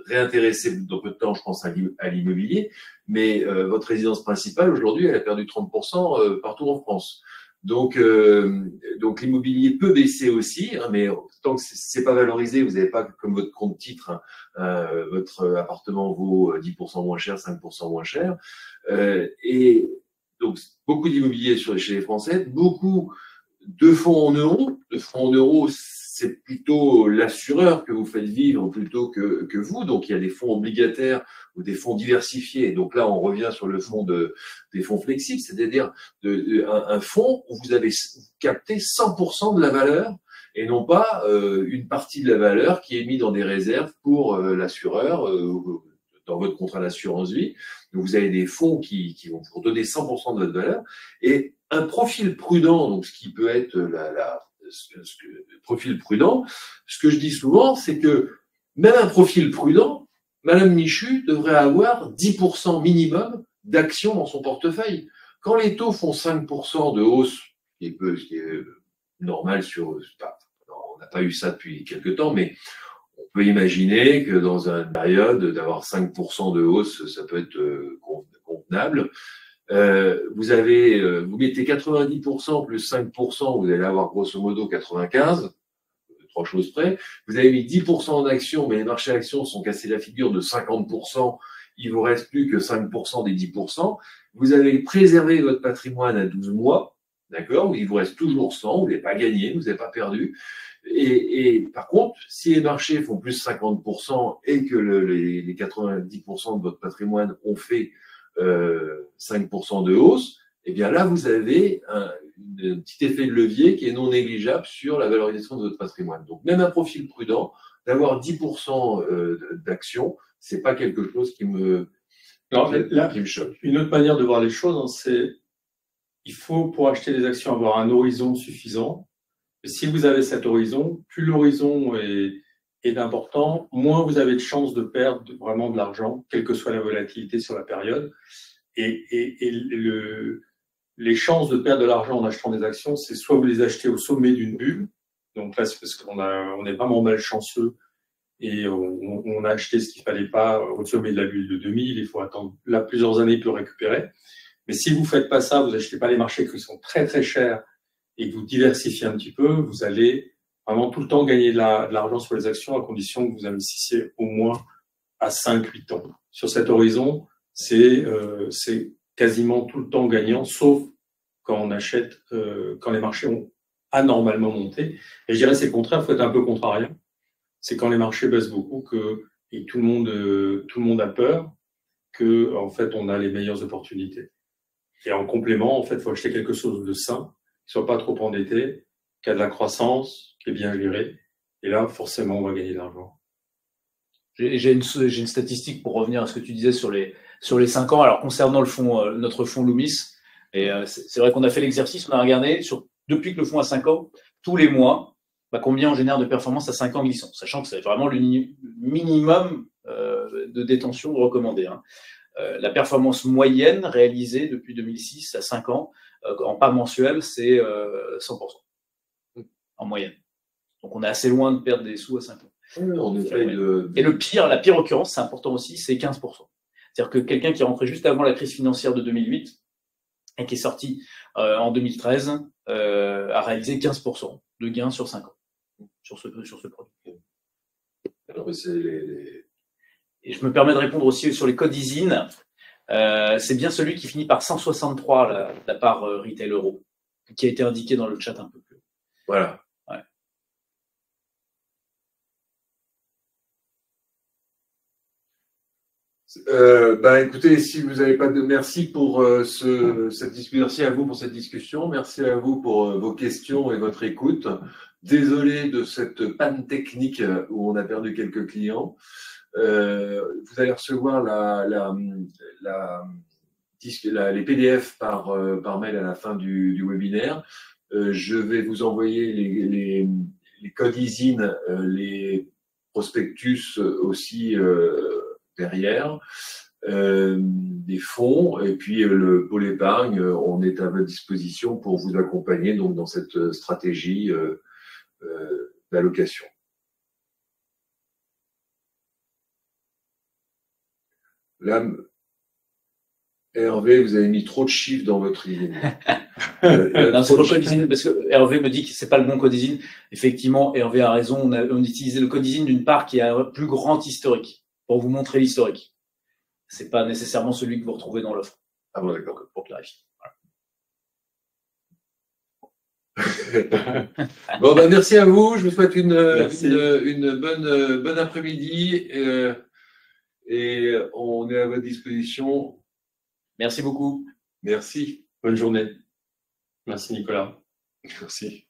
réintéresser dans peu de temps, je pense, à l'immobilier, mais votre résidence principale, aujourd'hui, elle a perdu 30% partout en France. Donc l'immobilier peut baisser aussi, hein, mais tant que c'est pas valorisé, vous n'avez pas comme votre compte titre, votre appartement vaut 10% moins cher, 5% moins cher, et donc beaucoup d'immobilier chez les Français, beaucoup de fonds en euros. Le fonds en euros, c'est plutôt l'assureur que vous faites vivre plutôt que vous. Donc, il y a des fonds obligataires ou des fonds diversifiés. Donc là, on revient sur le fonds des fonds flexibles, c'est-à-dire un fonds où vous avez capté 100% de la valeur et non pas une partie de la valeur qui est mise dans des réserves pour l'assureur, dans votre contrat d'assurance vie. Donc, vous avez des fonds qui vont vous donner 100% de votre valeur. Et un profil prudent, donc ce qui peut être profil prudent, ce que je dis souvent, c'est que même un profil prudent, Madame Michu devrait avoir 10% minimum d'actions dans son portefeuille. Quand les taux font 5% de hausse, ce qui est normal on n'a pas eu ça depuis quelques temps, mais on peut imaginer que dans une période d'avoir 5% de hausse, ça peut être convenable. Vous mettez 90% plus 5%, vous allez avoir grosso modo 95, trois choses près. Vous avez mis 10% en actions, mais les marchés actions sont cassés la figure de 50%, il vous reste plus que 5% des 10%. Vous avez préservé votre patrimoine à 12 mois, d'accord, il vous reste toujours 100, vous n'avez pas gagné, vous n'avez pas perdu. Et par contre, si les marchés font plus 50% et que les 90% de votre patrimoine ont fait 5% de hausse, eh bien là, vous avez un petit effet de levier qui est non négligeable sur la valorisation de votre patrimoine. Donc, même un profil prudent, d'avoir 10% d'actions, c'est pas quelque chose qui me choque. Une autre manière de voir les choses, hein, c'est il faut, pour acheter des actions, avoir un horizon suffisant. Et si vous avez cet horizon, plus l'horizon est important, moins vous avez de chances de perdre vraiment de l'argent, quelle que soit la volatilité sur la période. Les chances de perdre de l'argent en achetant des actions, c'est soit vous les achetez au sommet d'une bulle, donc là c'est parce on est vraiment malchanceux et on a acheté ce qu'il fallait pas au sommet de la bulle de 2000, il faut attendre là plusieurs années pour récupérer. Mais si vous faites pas ça, vous achetez pas les marchés qui sont très très chers et que vous diversifiez un petit peu, vous allez vraiment tout le temps gagner de l'argent sur les actions à condition que vous investissiez au moins à 5-8 ans. Sur cet horizon, c'est quasiment tout le temps gagnant, sauf quand on achète, quand les marchés ont anormalement monté. Et je dirais c'est le contraire, il faut être un peu contrariant. C'est quand les marchés baissent beaucoup et tout le monde a peur que en fait on a les meilleures opportunités. Et en complément, en fait, il faut acheter quelque chose de sain, qui soit pas trop endetté, qui a de la croissance, qui est bien géré. Et là, forcément, on va gagner de l'argent. J'ai une statistique pour revenir à ce que tu disais sur les 5 ans. Alors, concernant notre fonds Loomis, et c'est vrai qu'on a fait l'exercice, on a regardé depuis que le fonds a 5 ans, tous les mois, combien on génère de performance à 5 ans glissant, sachant que c'est vraiment le minimum de détention recommandé. Hein. La performance moyenne réalisée depuis 2006 à 5 ans, en pas mensuel, c'est 100% en moyenne. Donc, on est assez loin de perdre des sous à 5 ans. Et la pire occurrence, c'est important aussi, c'est 15%. C'est-à-dire que quelqu'un qui est rentré juste avant la crise financière de 2008 et qui est sorti en 2013 a réalisé 15% de gains sur 5 ans sur ce produit. Alors, et je me permets de répondre aussi sur les codes ISIN. C'est bien celui qui finit par 163, la part retail euro, qui a été indiqué dans le chat un peu plus. Voilà. Ouais. Écoutez, si vous n'avez pas de merci pour cette discussion, merci à vous pour cette discussion, merci à vous pour vos questions et votre écoute. Désolé de cette panne technique où on a perdu quelques clients. Vous allez recevoir les PDF par mail à la fin du webinaire. Je vais vous envoyer les codes ISIN, les prospectus aussi derrière, des fonds, et puis le pôle épargne, on est à votre disposition pour vous accompagner donc dans cette stratégie d'allocation. Là, Hervé, vous avez mis trop de chiffres dans votre ligne. Non, c'est le code design, parce que Hervé me dit que c'est pas le bon code design. Effectivement, Hervé a raison. On utilisait le code design d'une part qui a un plus grand historique pour vous montrer l'historique. C'est pas nécessairement celui que vous retrouvez dans l'offre. Ah bon, d'accord. Pour clarifier. Bon, ben, merci à vous. Je vous souhaite une bonne après-midi. Et on est à votre disposition. Merci beaucoup. Merci. Bonne journée. Merci Nicolas. Merci.